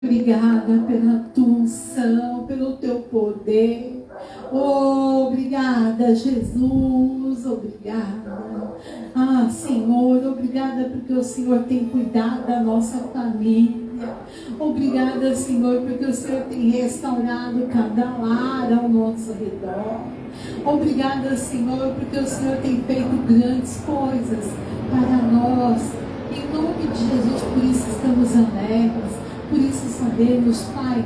Obrigada pela tua unção, pelo teu poder. Oh, obrigada, Jesus. Obrigada. Ah, Senhor, obrigada porque o Senhor tem cuidado da nossa família. Obrigada, Senhor, porque o Senhor tem restaurado cada lar ao nosso redor. Obrigada, Senhor, porque o Senhor tem feito grandes coisas para nós. Em nome de Jesus, por isso estamos alegres. Por isso sabemos, Pai,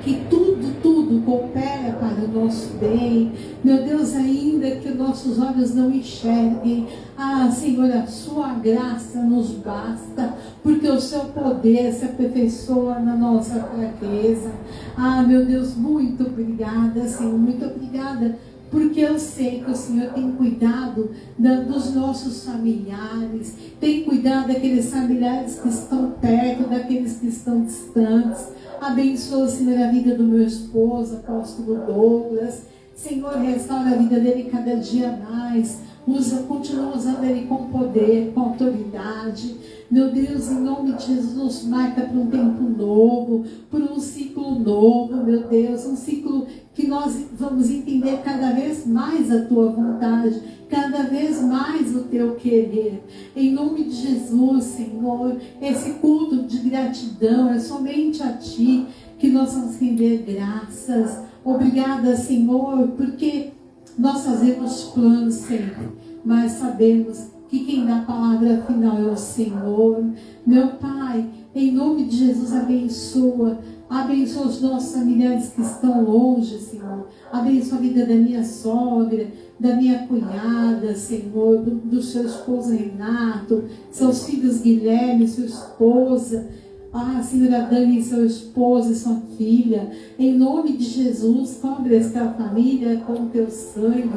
que tudo coopera para o nosso bem. Meu Deus, ainda que nossos olhos não enxerguem, Senhor, a sua graça nos basta, porque o seu poder se aperfeiçoa na nossa fraqueza. Meu Deus, muito obrigada, Senhor, muito obrigada, porque eu sei que o Senhor tem cuidado dos nossos familiares, tem cuidado daqueles familiares que estão perto, daqueles que estão distantes. Abençoa, Senhor, a vida do meu esposo, apóstolo Douglas. Senhor, restaura a vida dele cada dia mais. Continua usando ele com poder, com autoridade. Meu Deus, em nome de Jesus, nos marca para um tempo novo, por um ciclo novo, meu Deus, um ciclo que nós vamos entender cada vez mais a tua vontade, cada vez mais o teu querer. Em nome de Jesus, Senhor, esse culto de gratidão é somente a ti que nós vamos render graças. Obrigada, Senhor, porque nós fazemos planos sempre, mas sabemos que quem dá a palavra final é o Senhor. Meu Pai, em nome de Jesus, abençoa os nossos familiares que estão longe, Senhor. Abençoa a vida da minha sogra, da minha cunhada, Senhor, do seu esposo Renato, seus filhos Guilherme, sua esposa. Senhora Dani, seu esposo e sua filha, em nome de Jesus, cobre esta família com o teu sangue.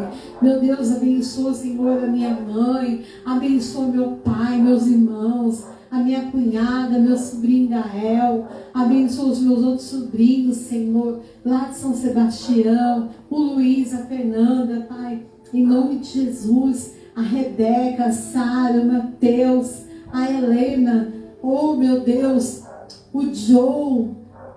Meu Deus, abençoa, Senhor, a minha mãe, abençoa meu pai, meus irmãos, a minha cunhada, meu sobrinho Gael, abençoa os meus outros sobrinhos, Senhor, lá de São Sebastião, o Luiz, a Fernanda, Pai, em nome de Jesus, a Rebeca, a Sara, o Mateus, a Helena, oh meu Deus, o Joe,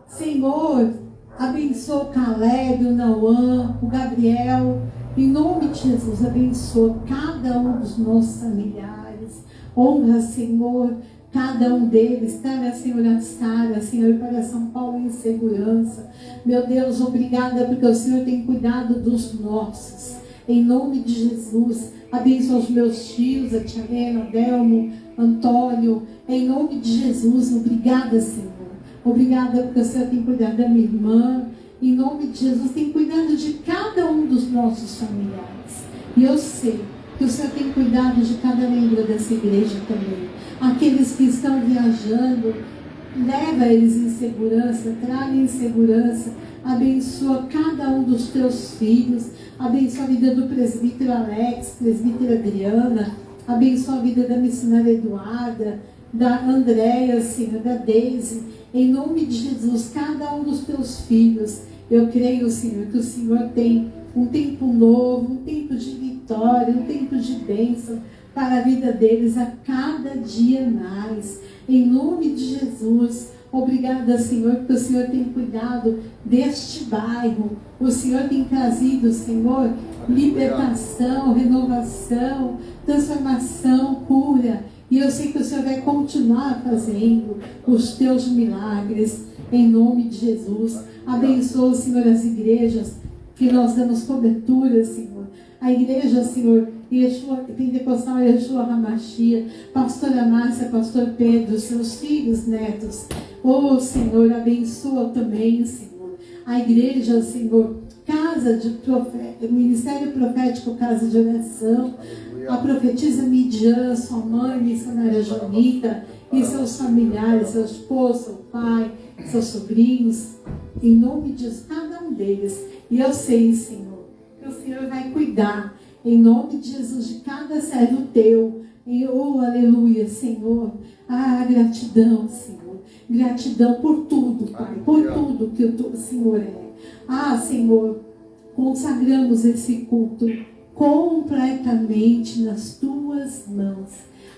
Senhor, abençoa o Caleb, o Nauã, o Gabriel, em nome de Jesus, abençoa cada um dos nossos familiares, honra, Senhor, cada um deles, traga a senhora Sara, Senhor, para São Paulo em segurança. Meu Deus, obrigada, porque o Senhor tem cuidado dos nossos, em nome de Jesus. Abençoa os meus tios, a tia Helena, Delmo, Antônio, em nome de Jesus. Obrigada, Senhor. Obrigada porque o Senhor tem cuidado da minha irmã. Em nome de Jesus, tem cuidado de cada um dos nossos familiares. E eu sei que o Senhor tem cuidado de cada membro dessa igreja também. Aqueles que estão viajando, leva eles em segurança, traga em segurança. Abençoa cada um dos teus filhos. Abençoa a vida do presbítero Alex, presbítera Adriana. Abençoa a vida da missionária Eduarda, da Andréia, Senhor, da Deise. Em nome de Jesus, cada um dos teus filhos, eu creio, Senhor, que o Senhor tem um tempo novo, um tempo de vitória, um tempo de bênção para a vida deles a cada dia mais. Em nome de Jesus, obrigada, Senhor, porque o Senhor tem cuidado deste bairro. O Senhor tem trazido, Senhor, libertação, renovação, transformação, cura. E eu sei que o Senhor vai continuar fazendo os teus milagres, em nome de Jesus. Abençoa, Senhor, as igrejas que nós damos cobertura, Senhor. A igreja, Senhor, Yeshua, Pentecostal Yeshua Hamashia, pastora Márcia, pastor Pedro, seus filhos, netos. Oh, Senhor, abençoa também, Senhor. A igreja, Senhor, casa de profeta, ministério profético, casa de oração. A profetisa Midian, sua mãe, missionária Jonita, e seus familiares, seu esposo, seu pai, seus sobrinhos, em nome de cada um deles. E eu sei, Senhor, que o Senhor vai cuidar, em nome de Jesus, de cada servo teu. Oh, aleluia, Senhor. Gratidão, Senhor. Gratidão por tudo, Pai, por tudo que o Senhor é. Senhor, consagramos esse culto completamente nas tuas mãos.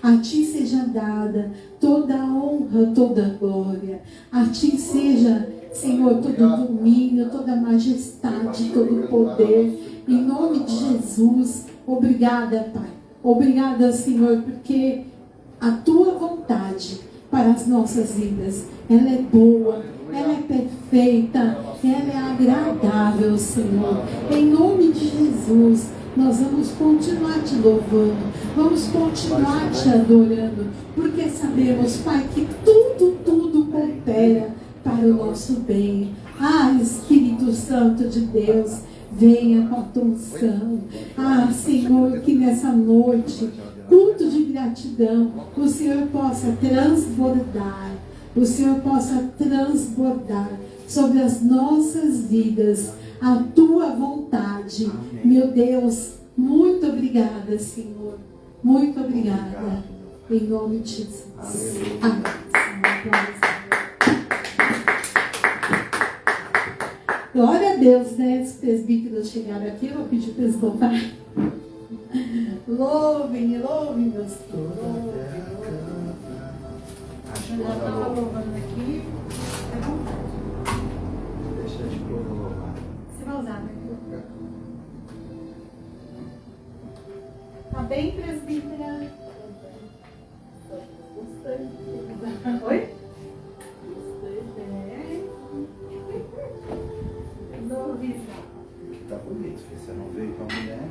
A Ti seja dada toda a honra, toda a glória. A Ti seja, Senhor, todo o domínio, toda a majestade, todo o poder. Em nome de Jesus, obrigada, Pai. Obrigada, Senhor, porque a Tua vontade para as nossas vidas, ela é boa, ela é perfeita, ela é agradável, Senhor. Em nome de Jesus, nós vamos continuar te louvando, vamos continuar te adorando, porque sabemos, Pai, que tudo coopera para o nosso bem. Ah, Espírito Santo de Deus, venha com a tua unção. Ah, Senhor, que nessa noite, culto de gratidão, o Senhor possa transbordar, o Senhor possa transbordar sobre as nossas vidas a tua vontade. Meu Deus, muito obrigada, Senhor. Muito obrigada. Em nome de Jesus. Amém. Glória a Deus, né? Os presbíteros chegaram aqui, eu vou pedir para eles louvarem. Louvem, meus filhos. Eu já estava louvando aqui. Tá bom? Deixa a esposa louvar. Você vai usar, né? Tá bem, presbítera? Gostei. Oi? Gostei bem. Tá bonito, filho. Você não veio com a mulher?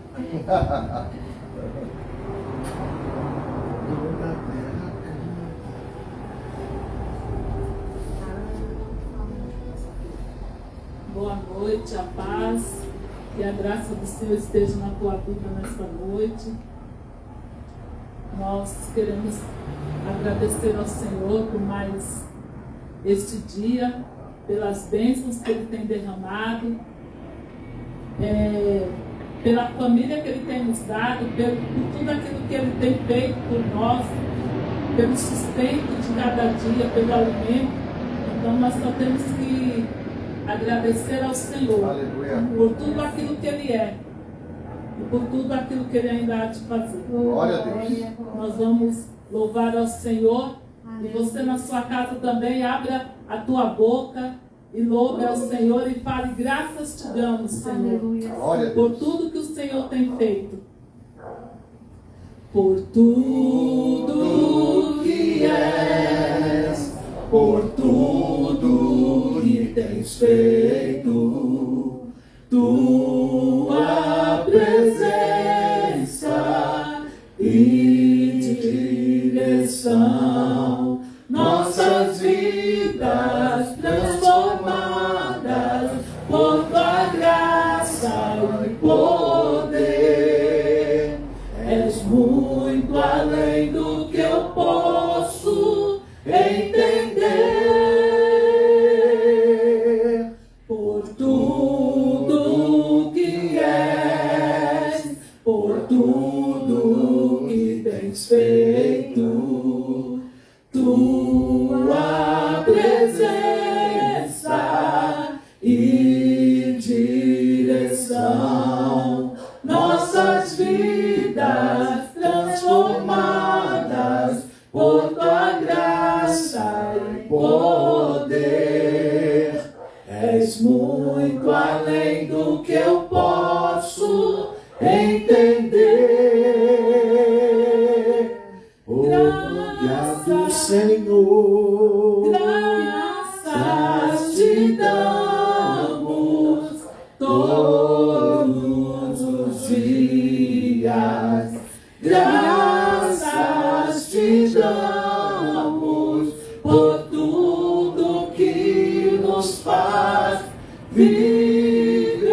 Boa noite, a paz e a graça do Senhor esteja na tua vida nesta noite. Nós queremos agradecer ao Senhor por mais este dia, pelas bênçãos que Ele tem derramado, pela família que Ele tem nos dado, por tudo aquilo que Ele tem feito por nós, pelo sustento de cada dia, pelo alimento. Então nós só temos que agradecer ao Senhor. Aleluia. Por tudo aquilo que Ele é e por tudo aquilo que Ele ainda há de fazer. Glória a Deus. Nós vamos louvar ao Senhor. E você na sua casa também abra a tua boca e louve ao Senhor e fale: graças te damos, Senhor, Glória a por Deus. tudo que o Senhor tem feito. Por tudo que és, por tudo que tens feito, tua presença e direção, nossas vidas transformadas por tua graça e poder. És muito além do que eu posso entender. Por tudo que és, por tudo que tens feito, tua presença e direção, nossas vidas transformadas por tua graça e poder. És muito além do que eu posso entender. Glória do Senhor. Graças te damos todos os dias. Graças te damos por tudo que nos faz viver.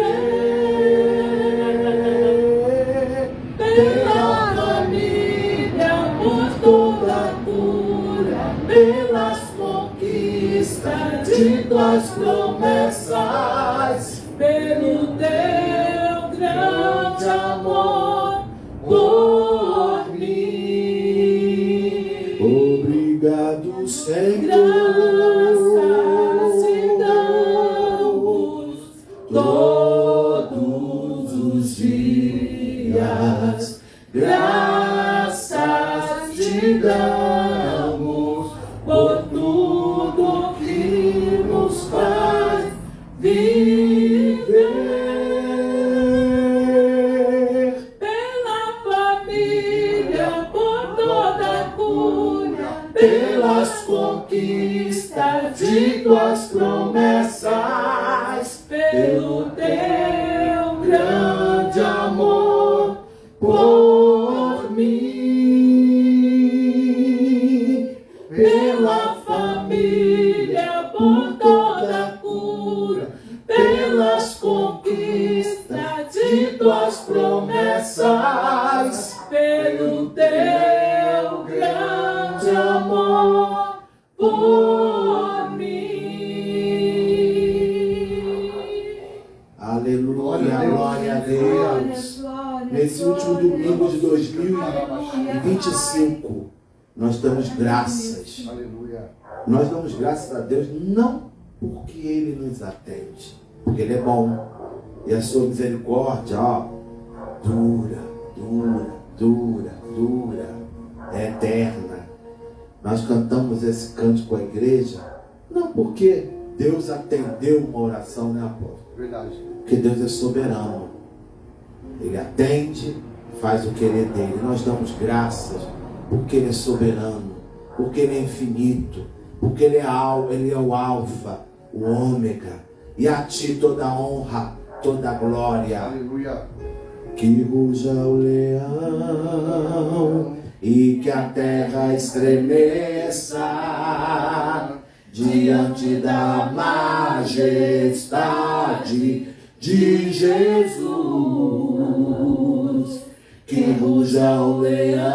Pela família, por toda a cura, pelas conquistas de tuas promessas, pelo teu grande amor por mim. Obrigado, Senhor. Graças te damos todos os dias. Graças te viver pela família, por toda a cura, pelas conquistas de tuas promessas, pelo teu grande amor por mim, pela família, por toda a cura, pelas conquistas de tuas promessas, pelo teu grande amor por mim. Aleluia, glória a Deus. Nesse último domingo de 2025, nós damos graças. Aleluia. Nós damos graças a Deus não porque Ele nos atende, porque Ele é bom. E a sua misericórdia, ó, dura, é eterna. Nós cantamos esse cântico com a igreja, não porque Deus atendeu uma oração, né, apóstolo? Verdade. Porque Deus é soberano. Ele atende, faz o querer dele. Nós damos graças porque Ele é soberano, porque Ele é infinito, porque Ele é o alfa, o ômega. E a Ti toda a honra, toda a glória. Aleluia. Que ruja o leão e que a terra estremeça diante da majestade de Jesus. Que ruja o leão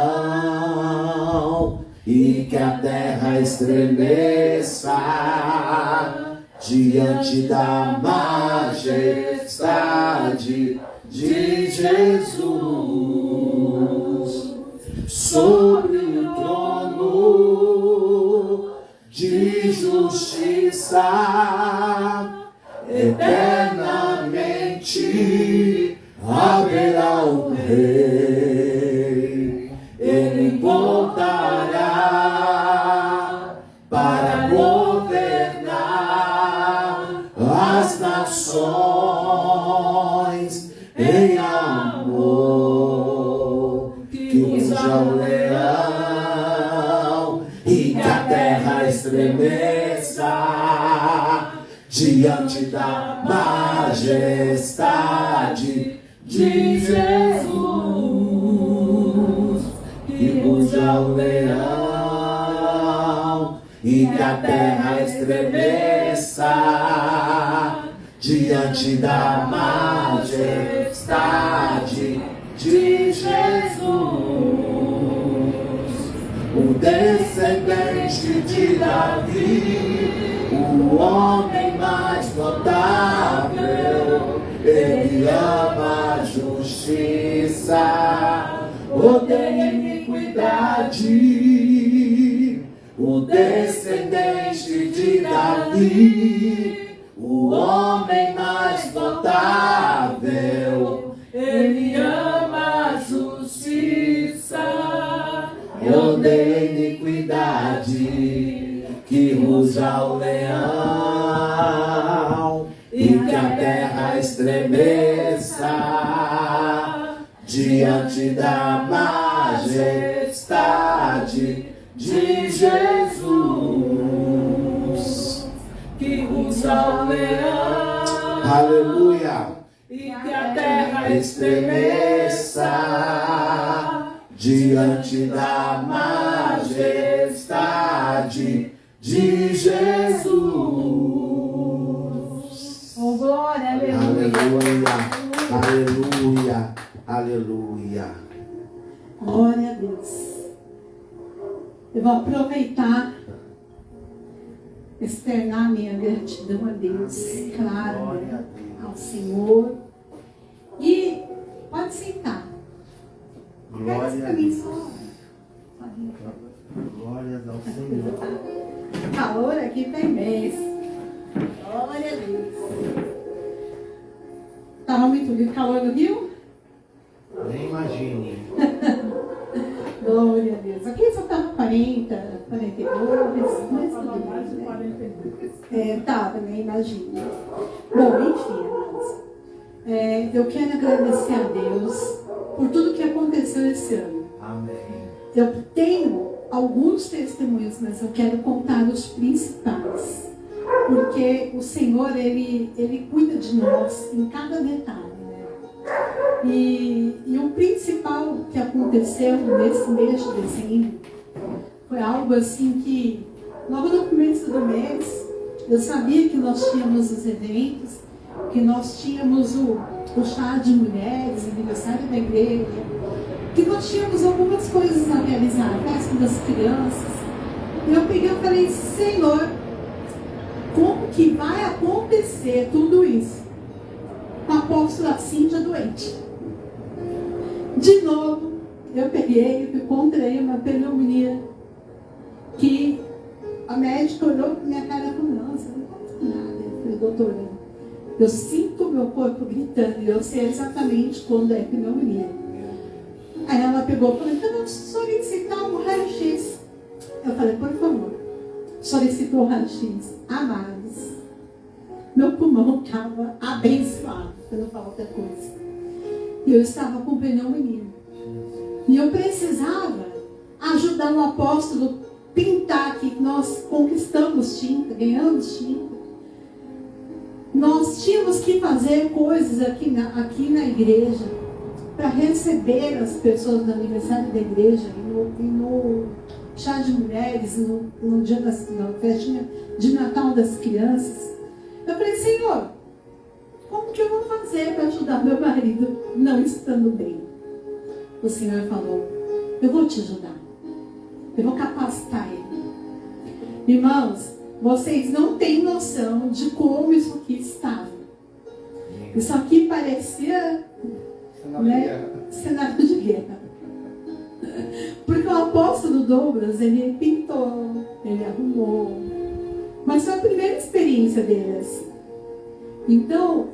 e que a terra estremeça diante da majestade de Jesus. Sobre o trono de justiça, eternamente haverá um rei. Ele voltará para governar as nações em amor. Que ruja o leão e que a terra estremeça diante da majestade de Jesus. Que ruja o leão e que a terra estremeça diante da majestade de Jesus. O descendente de Davi, o homem mais notável, ele ama a justiça, odeia a iniquidade. O descendente de Davi, o homem mais notável, ele ama a justiça, odeia a iniquidade. Que ruja o leão e que a terra estremeça diante da majestade de Jesus. Que ruja o leão, aleluia, e que a terra estremeça diante da majestade de Jesus. Oh, glória, aleluia. Aleluia, aleluia, aleluia. Glória a Deus. Eu vou aproveitar, externar minha gratidão a Deus, claro, né, ao Senhor. E pode sentar. Glória a Deus. Glórias ao Senhor. Calor aqui tem mês. Glória a Deus. Estava muito calor no Rio? Nem imagine. Glória a Deus. Aqui só estava 40 40, 42, mas Estava tudo mais de bem, né? 42. Tava, né? Imagina. Bom, enfim, amados. Eu quero agradecer a Deus por tudo que aconteceu esse ano. Amém. Eu tenho alguns testemunhos, mas eu quero contar os principais. Porque o Senhor, Ele cuida de nós em cada detalhe, né? E o principal que aconteceu nesse mês de dezembro foi algo assim que, logo no começo do mês, eu sabia que nós tínhamos os eventos, que nós tínhamos o chá de mulheres, aniversário da igreja, que nós tínhamos algumas coisas a realizar, festa das crianças. E eu peguei e falei, Senhor, como que vai acontecer tudo isso? Com a apóstola Cíntia doente. De novo, eu peguei e encontrei uma pneumonia que a médica olhou para minha cara e falou, não, você não pode nada. Eu falei, doutora, eu sinto o meu corpo gritando e eu sei exatamente quando é pneumonia. Aí ela pegou e falou, então solicitar um raio-x. Eu falei, por favor, solicitou o raio-x. Amados, meu pulmão estava abençoado, para não falar outra coisa. E eu estava com pneumonia. E eu precisava ajudar o apóstolo a pintar, que nós conquistamos tinta, ganhamos tinta. Nós tínhamos que fazer coisas aqui na igreja para receber as pessoas no aniversário da igreja e no chá de mulheres, no dia na festinha de Natal das crianças. Eu falei, Senhor, como que eu vou fazer para ajudar meu marido não estando bem? O Senhor falou, eu vou te ajudar. Eu vou capacitar ele. Irmãos, vocês não têm noção de como isso aqui estava. Isso aqui parecia cenário de guerra. Porque o apóstolo Douglas, ele pintou, ele arrumou. Mas foi a primeira experiência dele assim. Então,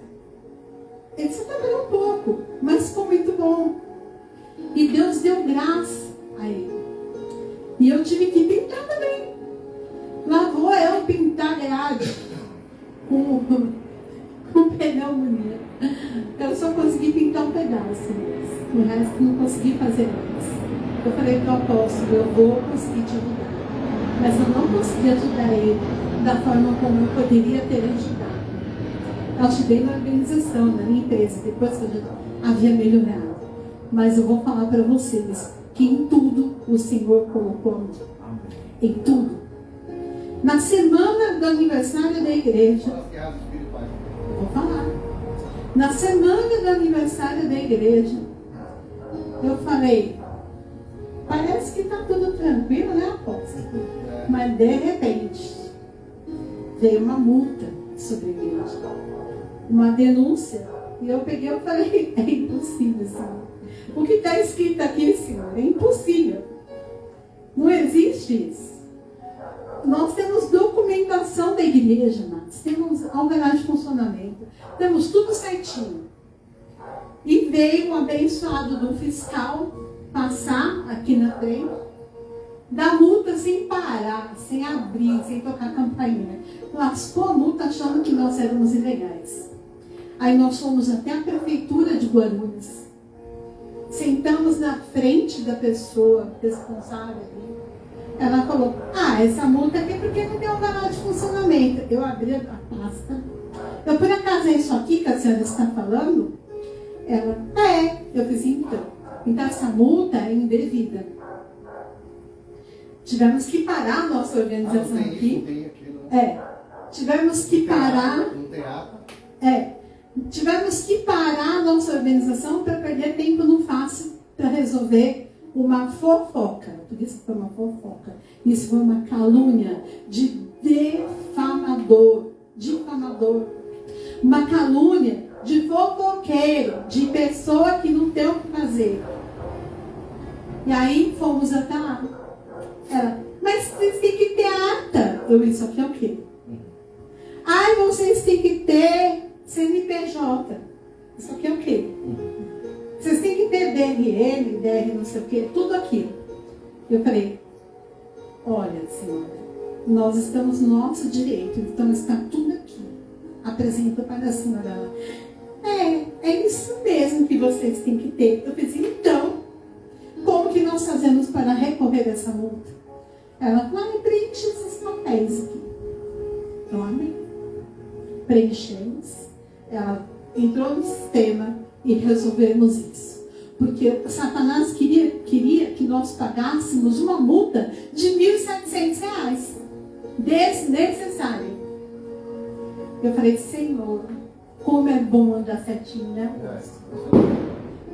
ele só trabalhou um pouco, mas foi muito bom. E Deus deu graça a ele. E eu tive que pintar também. Lá vou eu pintar grade com pneumonia. Eu só consegui pintar um pedaço. O resto não consegui fazer mais. Eu falei para o apóstolo, eu vou conseguir te ajudar. Mas eu não consegui ajudar ele da forma como eu poderia ter ajudado. Eu ajudei na organização, na limpeza, depois que eu já havia melhorado. Mas eu vou falar para vocês que em tudo o Senhor colocou a mão. Em tudo. Na semana do aniversário da igreja, eu vou falar. Na semana do aniversário da igreja, eu falei, parece que está tudo tranquilo, né, apóstolo? Mas de repente, veio uma multa sobre a igreja. Uma denúncia. E eu peguei e falei, é impossível, Senhor. O que está escrito aqui, Senhor, é impossível. Não existe isso. Nós temos documentação da igreja, mas temos alvará de funcionamento, temos tudo certinho. E veio um abençoado do fiscal passar aqui na frente, da multa sem parar, sem abrir, sem tocar campainha. Lascou a multa achando que nós éramos ilegais. Aí nós fomos até a prefeitura de Guarulhos. Sentamos na frente da pessoa responsável ali. Ela falou, essa multa aqui é porque não tem alvará de funcionamento. Eu abri a pasta. Eu, por acaso, é isso aqui que a senhora está falando? Ela, eu fiz então essa multa é indevida. Tivemos que parar a nossa organização aqui. Tivemos que parar. Tivemos que parar a nossa organização para perder tempo no fácil para resolver uma fofoca. Por isso foi uma fofoca. Isso foi uma calúnia de difamador. Uma calúnia de fofoqueiro, de pessoa que não tem o que fazer. E aí fomos até lá. Ela, mas vocês têm que ter ata. Isso aqui é o quê? Vocês têm que ter CNPJ. Isso aqui é o quê? Vocês têm que ter DRL, DR não sei o quê, tudo aquilo. Eu falei, olha, senhora, nós estamos no nosso direito, então está tudo aqui. Apresento para a senhora. É isso mesmo que vocês têm que ter. Eu fiz, então, como que nós fazemos para recorrer essa multa? Ela falou, preenche esses papéis aqui. Então, amém. Preenchemos. Ela entrou no sistema e resolvemos isso. Porque Satanás queria que nós pagássemos uma multa de R$1.700. Desnecessário. Eu falei, Senhor, como é bom andar certinho, né?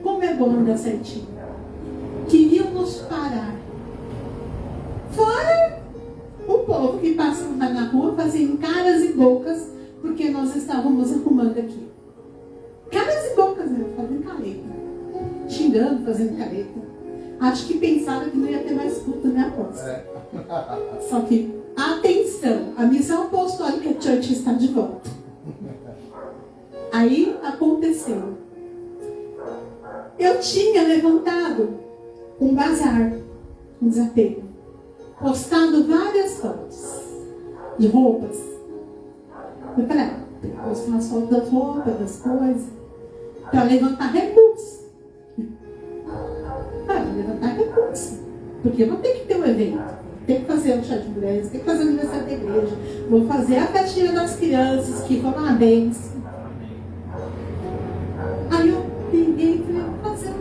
Como é bom andar certinho. Queriam nos parar. Fora o povo que passava na rua fazendo caras e bocas porque nós estávamos arrumando aqui. Caras e bocas, né? Fazendo careta. Xingando, fazendo careta. Acho que pensaram que não ia ter mais culto, né, apóstolo? Só que, atenção, a missão apostólica Church está de volta. Aí aconteceu. Eu tinha levantado um bazar, um desapego, postado várias fotos de roupas. Eu falei, tem que postar as fotos das roupas, das coisas, para levantar recursos. Levantar recursos. Porque eu vou ter que ter um evento. Tem que fazer o chá de mulheres, tem que fazer o aniversário da igreja. Vou fazer a festinha das crianças, que foi uma bênção. Aí eu peguei e falei, vou fazer.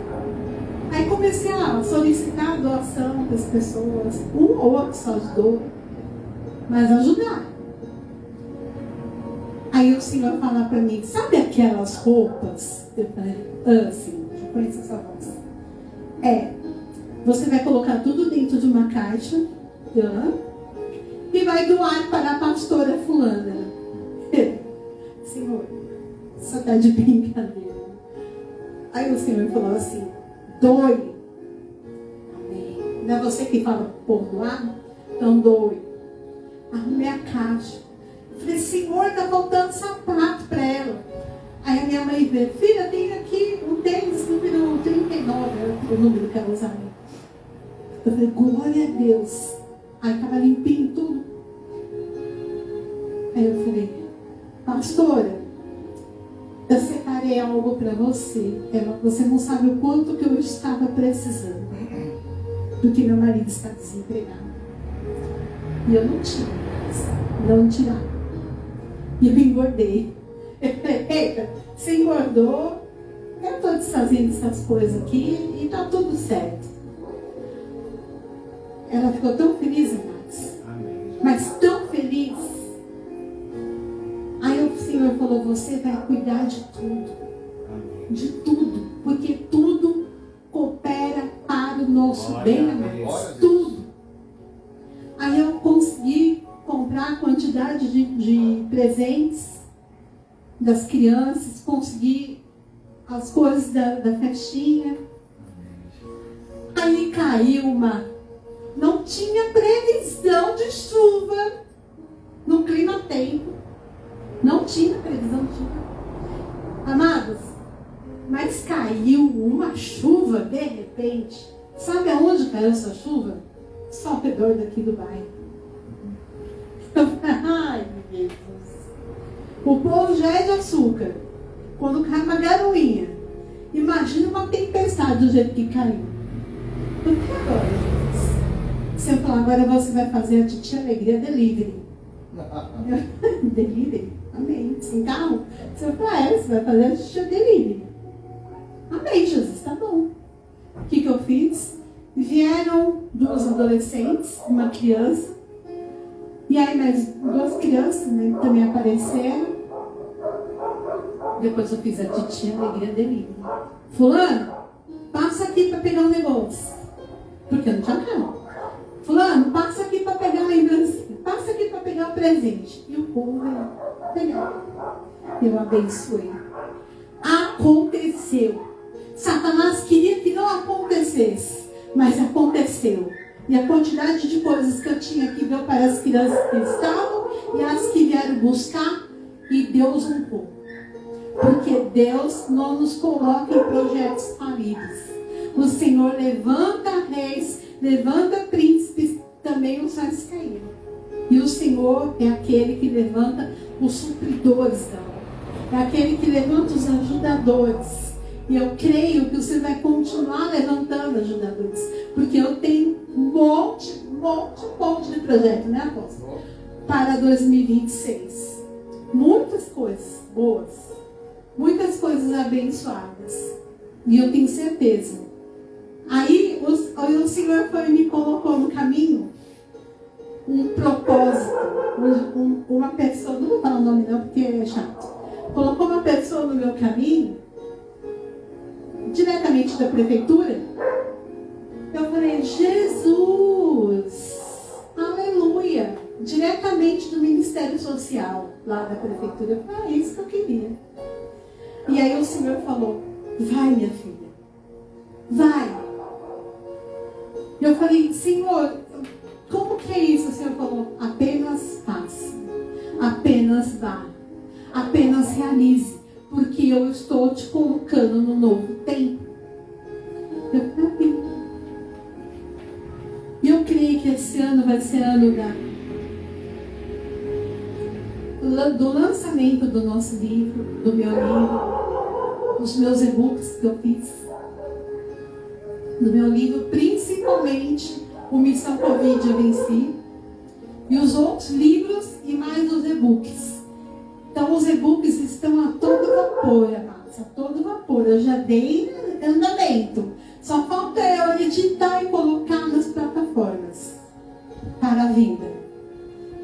Aí comecei a solicitar a doação das pessoas. Um ou outro só ajudou, mas ajudar. Aí o Senhor fala para mim, sabe aquelas roupas? Eu falei, Senhor, eu conheço essa voz. Você vai colocar tudo dentro de uma caixa e vai doar para a pastora fulana. Senhor, só está de brincadeira. Aí o Senhor falou assim, doe. Amém. Não é você que fala por doar? Então doe. Arrumei a caixa. Falei, Senhor, está faltando sapato para ela. Aí a minha mãe veio, filha, tem aqui um tênis número 39, é o número que ela usava. Eu falei, glória a Deus. Aí estava limpinho tudo. Aí eu falei, pastora, eu separei algo para você. Você não sabe o quanto que eu estava precisando. Porque meu marido está desempregado. E eu não tinha mais. Não tirava. E eu engordei. Eu falei, eita, você engordou. Eu estou desfazendo essas coisas aqui e está tudo certo. Ela ficou tão feliz, Max. Mas tão feliz. Aí o Senhor falou, você vai cuidar de tudo. De tudo. Porque tudo coopera para o nosso bem, amados. Tudo. Aí eu consegui comprar a quantidade de presentes das crianças. Consegui as coisas da festinha. Aí caiu não tinha previsão de chuva no clima-tempo. Não tinha previsão de chuva. Amados, mas caiu uma chuva de repente. Sabe aonde caiu essa chuva? Só ao redor daqui do bairro. Ai, meu Deus. O povo já é de açúcar. Quando cai uma garoinha, imagina uma tempestade do jeito que caiu. Por que agora, Jesus? Se eu falar, agora você vai fazer a Titia Alegria Delivery. Delivery? Amém. Sem carro? Se eu falar, você vai fazer a Titia Delivery. Amém, Jesus, tá bom. O que eu fiz? Vieram duas adolescentes, uma criança. E aí mais duas crianças, né, também apareceram. Depois eu fiz a Titia Alegria Delivery. Fulano, passa aqui para pegar um negócio. Porque eu não tinha carro. Fulano, passa aqui para pegar a lembrança. Passa aqui para pegar o presente. E o povo veio pegar. Eu abençoei. Aconteceu. Satanás queria que não acontecesse. Mas aconteceu. E a quantidade de coisas que eu tinha que deu para as crianças que estavam e as que vieram buscar. E Deus honrou. Porque Deus não nos coloca em projetos falidos. O Senhor levanta reis, levanta príncipes também os céus caíram. E o Senhor é aquele que levanta os supridores da obra. É aquele que levanta os ajudadores. E eu creio que você vai continuar levantando ajudadores. Porque eu tenho um monte de projeto, né, apóstolo? Para 2026. Muitas coisas boas. Muitas coisas abençoadas. E eu tenho certeza. Aí o Senhor foi e me colocou no caminho um propósito. Uma pessoa, não vou falar o nome não porque é chato. Colocou uma pessoa no meu caminho, diretamente da prefeitura. Eu falei, Jesus, aleluia, diretamente do Ministério Social, lá da prefeitura. Eu falei, é isso que eu queria. E aí o Senhor falou, vai minha filha, vai. E eu falei, Senhor, como que é isso? O Senhor falou, apenas faça, apenas vá, apenas realize, porque eu estou te colocando no novo tempo. Eu falei, e eu creio que esse ano vai ser ano do lançamento do nosso livro, do meu livro, dos meus e-books que eu fiz, do meu livro, principalmente o Missão Covid eu venci, e os outros livros e mais os e-books. Então os e-books estão a todo vapor, amados, a todo vapor. Eu já dei andamento. Só falta eu editar e colocar nas plataformas para a vida.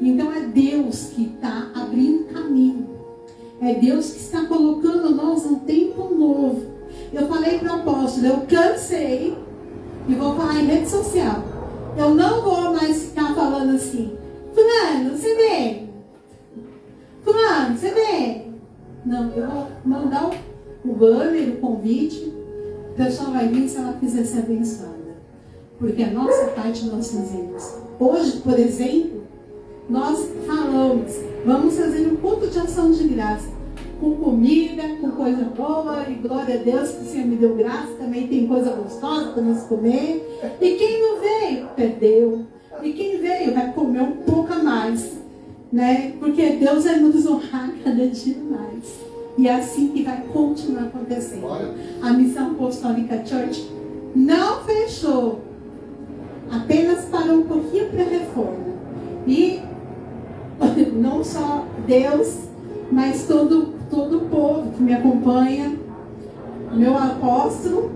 Então é Deus que está abrindo caminho. É Deus que está colocando nós num tempo novo. Eu falei para o apóstolo, eu cansei, e vou falar em rede social. Eu não vou mais ficar falando assim, fulano, você vem? Fulano, você vem? Não, eu vou mandar o banner, o convite. O pessoal vai vir se ela quiser ser abençoada. Porque a nossa parte nós fazemos. Hoje, por exemplo, nós falamos, vamos fazer um culto de ação de graça. Com comida, com coisa boa, e glória a Deus que o Senhor me deu graça, também tem coisa gostosa para nós comer. E quem não veio, perdeu. E quem veio vai comer um pouco a mais, né? Porque Deus vai nos honrar cada dia mais. E é assim que vai continuar acontecendo. A Missão Apostólica Church não fechou, apenas parou um pouquinho para a reforma. E não só Deus, mas todo o povo que me acompanha, meu apóstolo,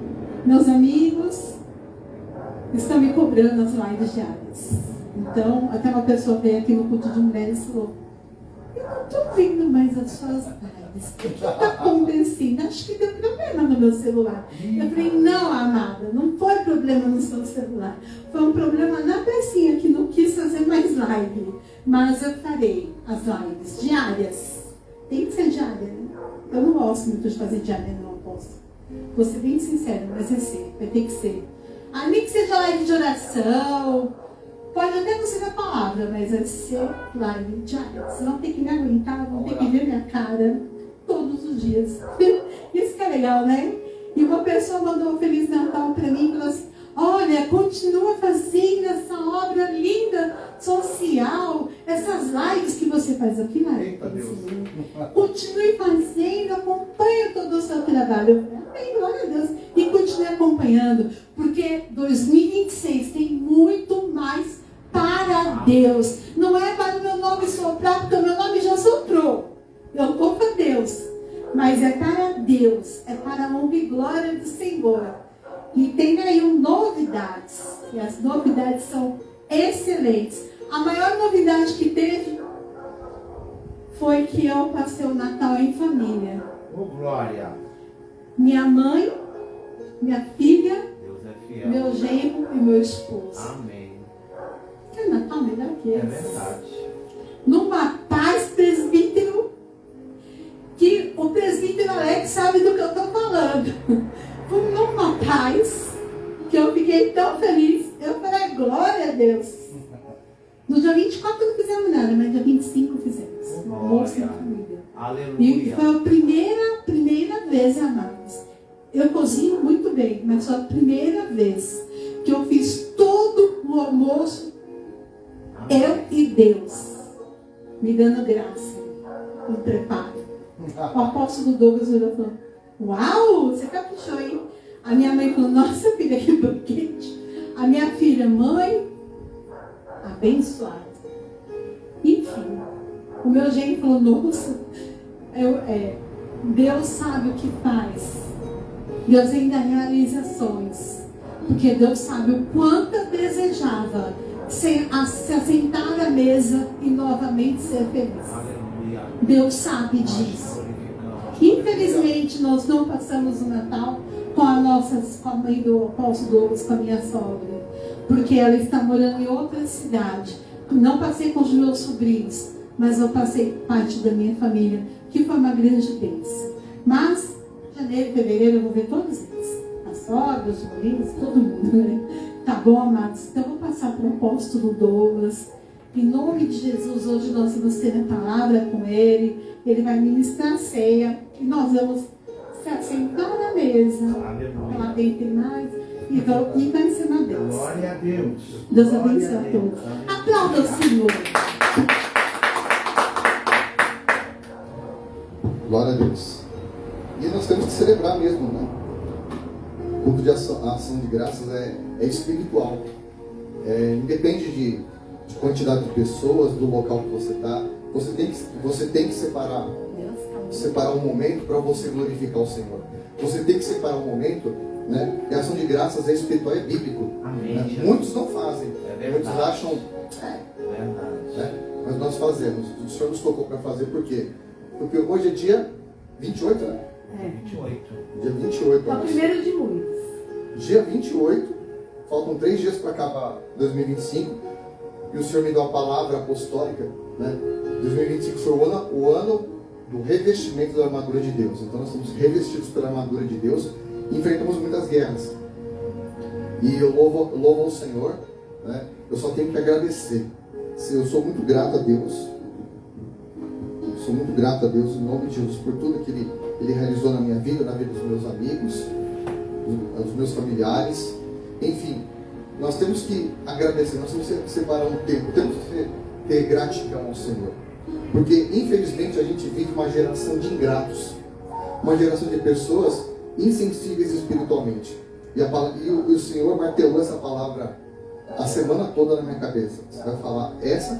meus amigos, estão me cobrando as lives diárias. Então, até uma pessoa veio aqui no culto de mulheres e falou, eu não estou vendo mais as suas lives. O que está acontecendo? Acho que deu problema no meu celular. Eu falei, não, amada, não foi problema no seu celular. Foi um problema na pecinha que não quis fazer mais live. Mas eu farei as lives diárias. Tem que ser diária, né? Eu não gosto muito de fazer diária, não posso. Vou ser bem sincera, mas vai ter que ser. Nem que seja live de oração. Pode até não ser a palavra, mas vai ser live diária. Senão tem que me aguentar, vão ter que ver minha cara todos os dias. Isso que é legal, né? E uma pessoa mandou um Feliz Natal para mim e falou assim, olha, continua fazendo essa obra linda, social, essas lives que você faz aqui na continue fazendo, acompanhe todo o seu trabalho. Eu falei, amém, glória a Deus. E continue acompanhando, porque 2026 tem muito mais para Deus. Não é para o meu nome soprar, porque o meu nome já soprou. Eu vou para Deus. Mas é para Deus, é para a honra e glória do Senhor. E tem aí novidades. E as novidades são excelentes. A maior novidade que teve foi que eu passei o Natal em família. Oh, glória! Minha mãe, minha filha, Deus é fiel. meu genro e meu esposo. Amém. Que Natal melhor que esse? É verdade. Numa paz, presbítero, que o presbítero Alex sabe do que eu estou falando. Numa paz, que eu fiquei tão feliz. Eu falei, glória a Deus. No dia 24 não fizemos nada, mas no dia 25 fizemos. Um almoço em família. Aleluia. E foi a primeira vez, amados. Eu cozinho muito bem, mas foi a primeira vez que eu fiz todo o almoço Eu e Deus me dando graça, me preparo. O apóstolo Douglas olhou e falou: uau, você caprichou, hein? A minha mãe falou: nossa filha, que banquete. A minha filha: mãe, abençoada. Enfim, o meu genro falou: nossa, Deus sabe o que faz. Deus ainda realiza ações. Porque Deus sabe o quanto eu desejava se assentar à mesa e novamente ser feliz. Deus sabe disso. Infelizmente, nós não passamos o Natal com a mãe do apóstolo Douglas, com a minha sogra. Porque ela está morando em outra cidade. Não passei com os meus sobrinhos, mas eu passei parte da minha família, que foi uma grande bênção. Mas, janeiro e fevereiro, eu vou ver todos eles. As sogras, os sobrinhos, todo mundo, né? Tá bom, amados? Então, eu vou passar para o apóstolo Douglas. Em nome de Jesus, hoje nós vamos ter a palavra com ele. Ele vai ministrar a ceia. E nós vamos se assentar na mesa. Falar bem tem mais. E vai ensinar Deus. Glória a Deus. Deus abençoe a todos. Aplauda o Senhor. Glória a Deus. E nós temos que celebrar mesmo, né? O culto de ação de graças é espiritual. Independe de quantidade de pessoas, do local que você está. Você tem que separar um momento para você glorificar o Senhor. Você tem que separar um momento, né? E a ação de graças é espiritual, é bíblico. Amém, Né? Muitos não fazem. Muitos acham, né? Mas nós fazemos. O Senhor nos tocou para fazer, por quê? Porque hoje é dia 28, né? 28. Dia 28. É o primeiro de muitos. Dia 28, faltam 3 dias para acabar 2025, e o Senhor me deu uma palavra apostólica, né? 2025 foi o ano do revestimento da armadura de Deus. Então nós estamos revestidos pela armadura de Deus e enfrentamos muitas guerras. E eu louvo ao Senhor, né? Eu só tenho que agradecer. Eu sou muito grato a Deus. Sou muito grato a Deus em nome de Jesus por tudo que Ele realizou na minha vida, na vida dos meus amigos, dos meus familiares. Enfim, nós temos que agradecer, nós temos que separar um tempo, temos que ter gratidão ao Senhor. Porque, infelizmente, a gente vive uma geração de ingratos, uma geração de pessoas insensíveis espiritualmente. E o Senhor martelou essa palavra a semana toda na minha cabeça. Você vai falar essa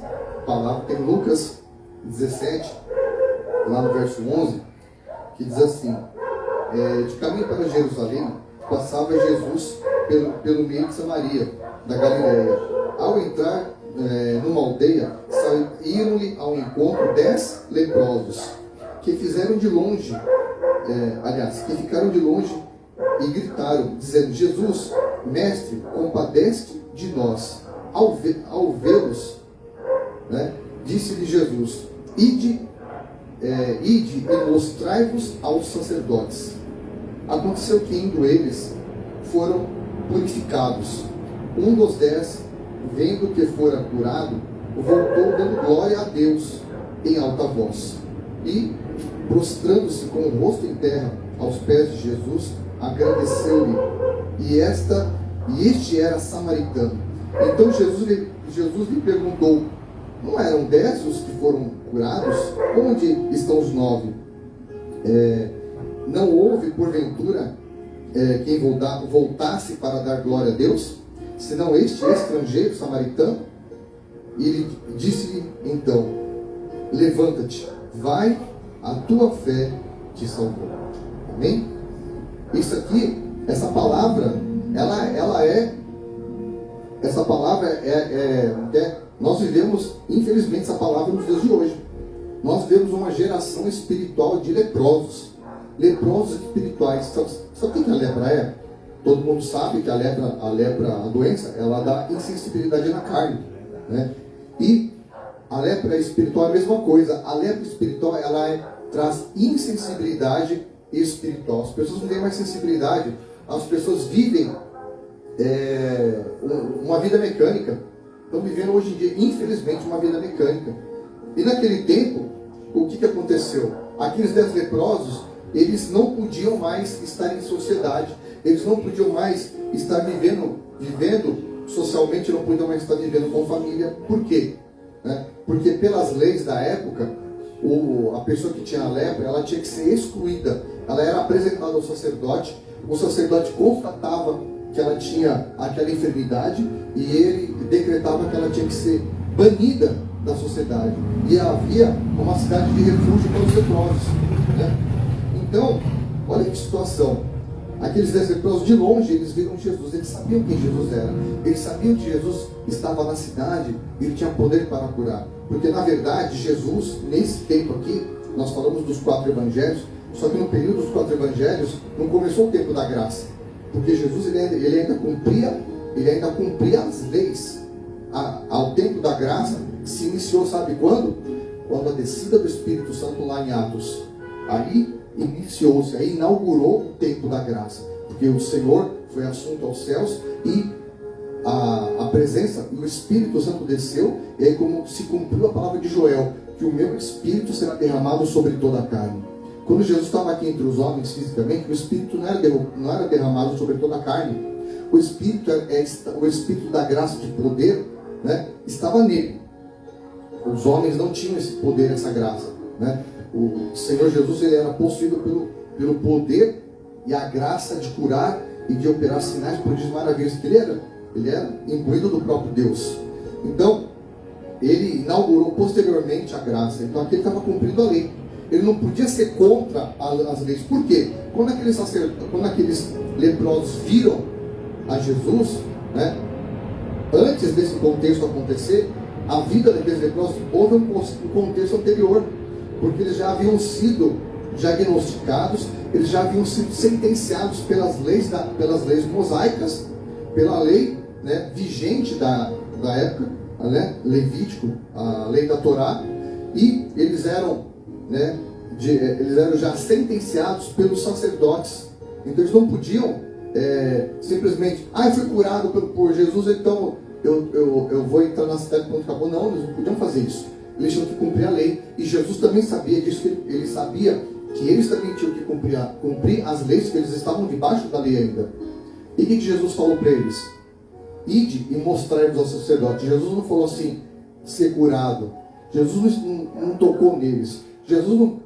palavra, tem Lucas 17, lá no verso 11, que diz assim: de caminho para Jerusalém, passava Jesus pelo meio de Samaria, da Galileia. Ao entrar numa aldeia, saíram-lhe ao encontro 10 leprosos, que ficaram de longe e gritaram, dizendo: Jesus, mestre, compadece de nós. Ao vê-los, né, disse-lhe Jesus: ide e mostrai-vos aos sacerdotes. Aconteceu que, indo eles, foram purificados. Um dos 10, vendo que fora curado, voltou dando glória a Deus em alta voz. E, prostrando-se com o rosto em terra aos pés de Jesus, agradeceu-lhe. E este era samaritano. Então Jesus lhe perguntou: não eram 10 os que foram curados? Onde estão os 9? Não houve, porventura, quem voltasse para dar glória a Deus, senão este estrangeiro samaritano? E ele disse-lhe então: levanta-te, vai, a tua fé te salvou. Amém? Isso aqui, essa palavra, nós vivemos, infelizmente, essa palavra nos dias de hoje. Nós vemos uma geração espiritual de leprosos espirituais. Sabe o que a lepra é? Todo mundo sabe que a doença, ela dá insensibilidade na carne, né? E a lepra espiritual é a mesma coisa. A lepra espiritual, traz insensibilidade espiritual. As pessoas não têm mais sensibilidade. As pessoas vivem uma vida mecânica. Estão vivendo hoje em dia, infelizmente, uma vida mecânica. E naquele tempo, o que aconteceu? Aqueles 10 leprosos, eles não podiam mais estar em sociedade. Eles não podiam mais estar vivendo socialmente não podiam mais estar vivendo com família. Por quê? Né? Porque pelas leis da época, a pessoa que tinha a lepra, ela tinha que ser excluída. Ela era apresentada ao sacerdote, o sacerdote constatava que ela tinha aquela enfermidade e ele decretava que ela tinha que ser banida da sociedade. E havia uma cidade de refúgio para os leprosos, né? Então, olha que situação. Aqueles 10 leprosos, de longe, eles viram Jesus, eles sabiam quem Jesus era, eles sabiam que Jesus estava na cidade e ele tinha poder para curar. Porque, na verdade, Jesus, nesse tempo aqui, nós falamos dos 4 evangelhos, só que no período dos 4 evangelhos, não começou o tempo da graça. Porque Jesus, ele ainda cumpria as leis. Ao tempo da graça, se iniciou, sabe quando? Quando a descida do Espírito Santo lá em Atos. Aí iniciou-se, aí inaugurou o tempo da graça, porque o Senhor foi assunto aos céus e a presença e o Espírito Santo desceu, e aí como se cumpriu a palavra de Joel, que o meu Espírito será derramado sobre toda a carne. Quando Jesus estava aqui entre os homens fisicamente, o Espírito não era derramado sobre toda a carne. O Espírito o Espírito da graça, de poder, né, estava nele. Os homens não tinham esse poder, essa graça, né? O Senhor Jesus, ele era possuído pelo poder e a graça de curar e de operar sinais, prodígios, maravilhas, que ele era imbuído do próprio Deus. Então, ele inaugurou posteriormente a graça. Então, aqui ele estava cumprindo a lei. Ele não podia ser contra as leis. Por quê? Quando aqueles leprosos viram a Jesus, né, antes desse contexto acontecer, a vida daqueles leprosos houve um contexto anterior. Porque eles já haviam sido diagnosticados, eles já haviam sido sentenciados pelas leis mosaicas, pela lei, né, vigente da época, né, Levítico, a lei da Torá, e eles eram já sentenciados pelos sacerdotes. Então eles não podiam simplesmente, eu fui curado por Jesus, então eu vou entrar na cidade quando acabou. Não, eles não podiam fazer isso. Eles tinham que cumprir a lei. E Jesus também sabia disso, ele sabia que eles também tinham que cumprir as leis, que eles estavam debaixo da lei ainda. E o que Jesus falou para eles? Ide e mostrai-vos ao sacerdote. Jesus não falou assim, ser curado. Jesus não tocou neles. Jesus não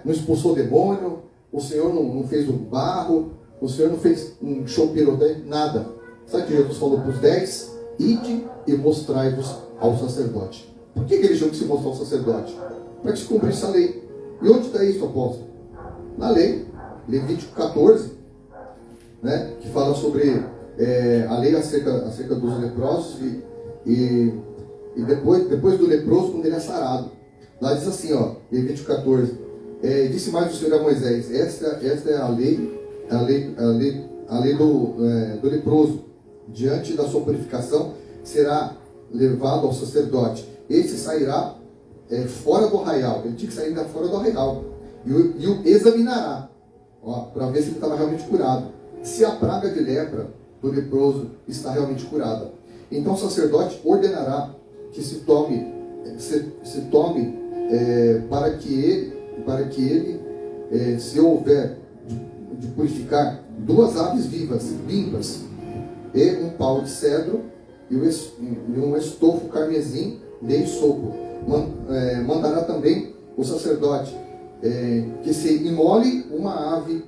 expulsou o demônio. O Senhor não fez um barro. O Senhor não fez um show pirotécnico, nada. Sabe o que Jesus falou para os 10? Ide e mostrai-vos ao sacerdote. Por que eles tinham que se mostrar ao sacerdote? Para que se cumprisse a lei. E onde está isso, apóstolo? Na lei, Levítico 14, né, que fala sobre a lei acerca dos leprosos e depois do leproso, quando ele é sarado. Lá diz assim, Levítico 14, disse mais o Senhor a Moisés, esta é a lei do leproso. Diante da sua purificação, será levado ao sacerdote. Esse sairá fora do arraial. Ele tinha que sair ainda fora do arraial. E o examinará, para ver se ele estava realmente curado. Se a praga de lepra do leproso está realmente curada. Então o sacerdote ordenará que se tome para que ele, se houver de purificar 2 aves limpas, e um pau de cedro e um estofo carmesim de hisopo. Mandará também o sacerdote que se imole uma ave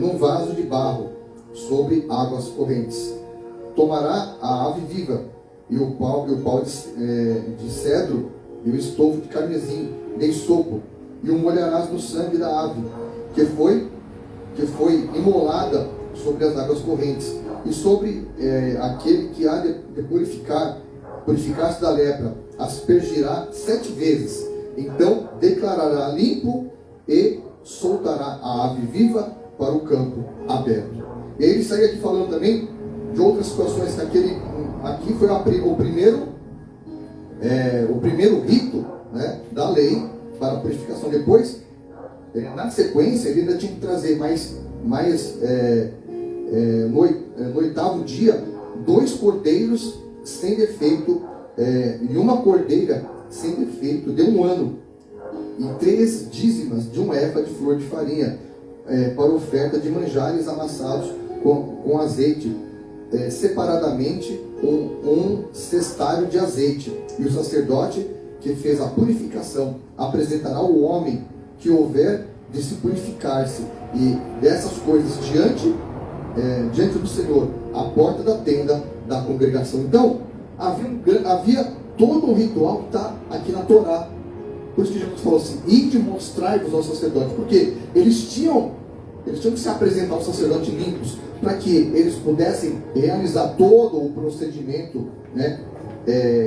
num vaso de barro sobre águas correntes. Tomará a ave viva e o pau de cedro e o estofo de carmesim de hisopo, e o molharás no sangue da ave que foi imolada sobre as águas correntes, e sobre aquele que há de purificar-se da lepra, aspergirá 7 vezes. Então declarará limpo e soltará a ave viva para o campo aberto. E ele segue aqui falando também de outras situações, que aqui foi o primeiro rito, né, da lei para a purificação. Depois, na sequência, ele ainda tinha que trazer no 8º dia, 2 cordeiros sem defeito, e uma cordeira sem defeito de 1 ano, e 3 dízimas de 1 efa de flor de farinha, para oferta de manjares amassados com azeite, separadamente um cestário de azeite, e o sacerdote que fez a purificação apresentará o homem que houver de se purificar-se, e dessas coisas diante do Senhor, à porta da tenda da congregação. Então, havia todo um ritual que está aqui na Torá. Por isso que Jesus falou assim: ide mostrai-vos ao sacerdote, porque eles tinham que se apresentar ao sacerdote limpos, para que eles pudessem realizar todo o procedimento, né,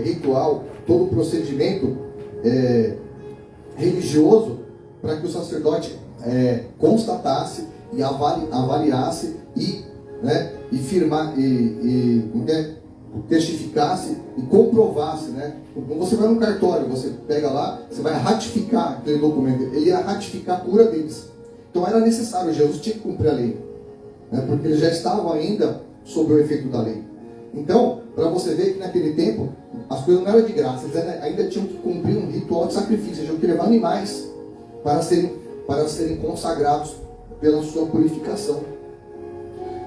ritual, todo o procedimento religioso, para que o sacerdote constatasse e avaliasse e testificasse e comprovasse, né? Quando você vai no cartório, você pega lá, você vai ratificar aquele documento, ele ia ratificar a cura deles. Então era necessário, Jesus tinha que cumprir a lei, né? Porque eles já estavam ainda sob o efeito da lei. Então, para você ver que naquele tempo as coisas não eram de graça, eles ainda tinham que cumprir um ritual de sacrifício, eles tinham que levar animais para serem consagrados pela sua purificação.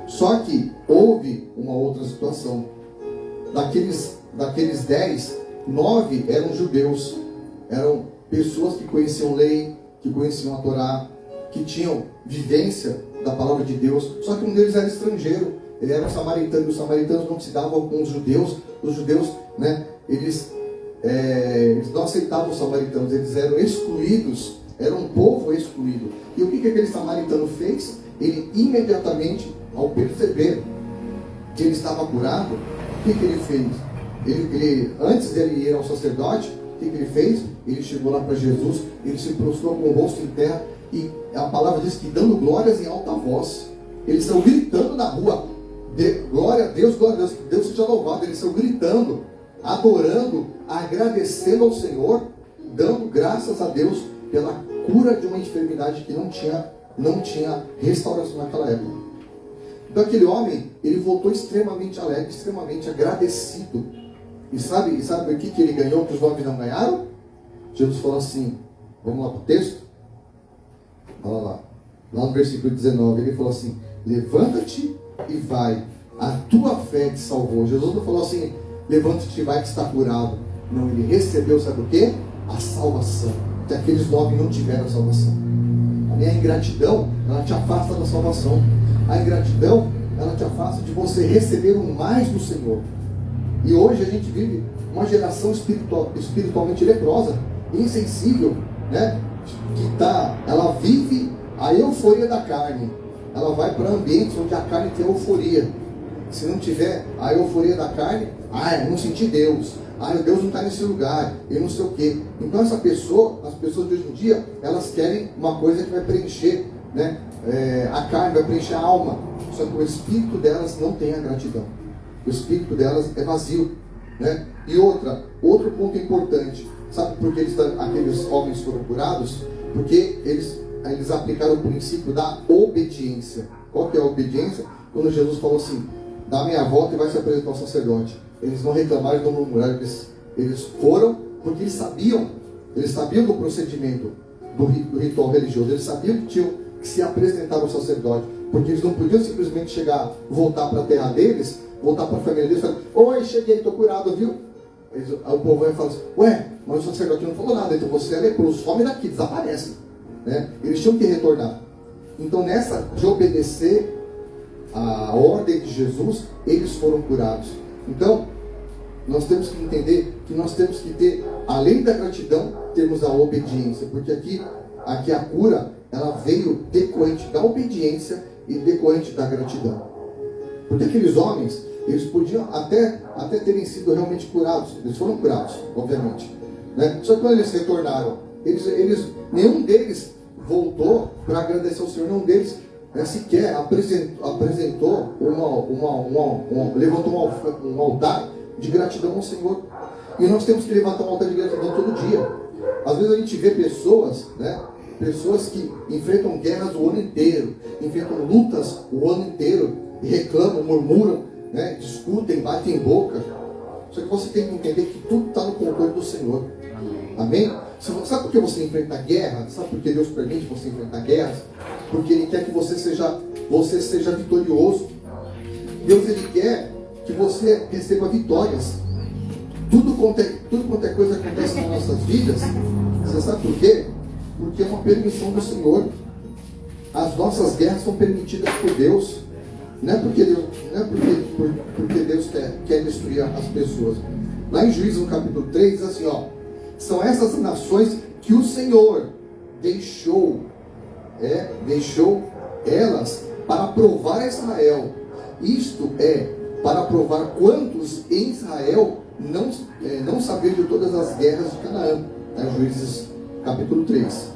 Só que houve uma outra situação. Daqueles 10, 9 eram judeus, eram pessoas que conheciam lei, que conheciam a Torá, que tinham vivência da palavra de Deus. Só que um deles era estrangeiro, ele era samaritano, e os samaritanos não se davam com os judeus, né, eles não aceitavam os samaritanos, eles eram excluídos, era um povo excluído. E o que aquele samaritano fez? Ele imediatamente, ao perceber que ele estava curado, o que ele fez? Ele, antes dele ir ao sacerdote, o que ele fez? Ele chegou lá para Jesus, ele se prostrou com o rosto em terra, e a palavra diz que dando glórias em alta voz. Eles estão gritando na rua: glória a Deus, que Deus seja louvado. Eles estão gritando, adorando, agradecendo ao Senhor, dando graças a Deus pela cura de uma enfermidade que não tinha restauração naquela época. Então aquele homem, ele voltou extremamente alegre, extremamente agradecido. E sabe o que ele ganhou que os homens não ganharam? Jesus falou assim, vamos lá para o texto? Olha lá no versículo 19, ele falou assim: levanta-te e vai, a tua fé te salvou. Jesus não falou assim, levanta-te e vai que está curado. Não, ele recebeu, sabe o quê? A salvação. Que aqueles 9 não tiveram a salvação. A ingratidão, ela te afasta da salvação. A ingratidão, ela te afasta de você receber o mais do Senhor. E hoje a gente vive uma geração espiritualmente leprosa, insensível, né? Ela vive a euforia da carne. Ela vai para ambientes onde a carne tem euforia. Se não tiver a euforia da carne, eu não senti Deus. Deus não está nesse lugar, eu não sei o quê. Então as pessoas de hoje em dia, elas querem uma coisa que vai preencher, né? A carne vai preencher a alma. Só que o espírito delas não tem a gratidão. O espírito delas é vazio, né? E outro ponto importante. Sabe por que aqueles homens foram curados? Porque eles aplicaram o princípio da obediência. Qual que é a obediência? Quando Jesus falou assim: dá meia volta e vai se apresentar ao sacerdote. Eles não reclamaram, não murmuraram, eles foram porque eles sabiam do procedimento do ritual religioso, eles sabiam que tinham que se apresentar ao sacerdote, porque eles não podiam simplesmente voltar para a terra deles, voltar para a família deles e falar: oi, cheguei, estou curado, viu? O povo vai falar assim: ué, mas o sacerdote não falou nada, então você é leproso, some daqui, desaparece, né? Eles tinham que retornar. Então nessa de obedecer a ordem de Jesus, eles foram curados. Então, nós temos que entender que nós temos que ter, além da gratidão, temos a obediência. Porque aqui a cura, ela veio decorrente da obediência e decorrente da gratidão. Porque aqueles homens, eles podiam até terem sido realmente curados. Eles foram curados, obviamente, né? Só que quando eles retornaram, nenhum deles voltou para agradecer ao Senhor. Nenhum deles sequer apresentou levantou um altar de gratidão ao Senhor. E nós temos que levantar um altar de gratidão todo dia. Às vezes a gente vê pessoas, né? Pessoas que enfrentam guerras o ano inteiro, enfrentam lutas o ano inteiro, e reclamam, murmuram, né? Discutem, batem boca. Só que você tem que entender que tudo está no controle do Senhor. Amém? Sabe por que você enfrenta guerra? Sabe por que Deus permite você enfrentar guerras? Porque Ele quer que você seja vitorioso. Deus, Ele quer que você receba vitórias. Tudo quanto é coisa que acontece nas nossas vidas, você sabe por quê? Porque é uma permissão do Senhor. As nossas guerras são permitidas por Deus. Não é porque Deus quer destruir as pessoas. Lá em Juízes, no capítulo 3, diz assim, ó: são essas nações que o Senhor deixou elas para provar a Israel. Isto é, para provar quantos em Israel não sabiam de todas as guerras de Canaã. Juízes capítulo 3.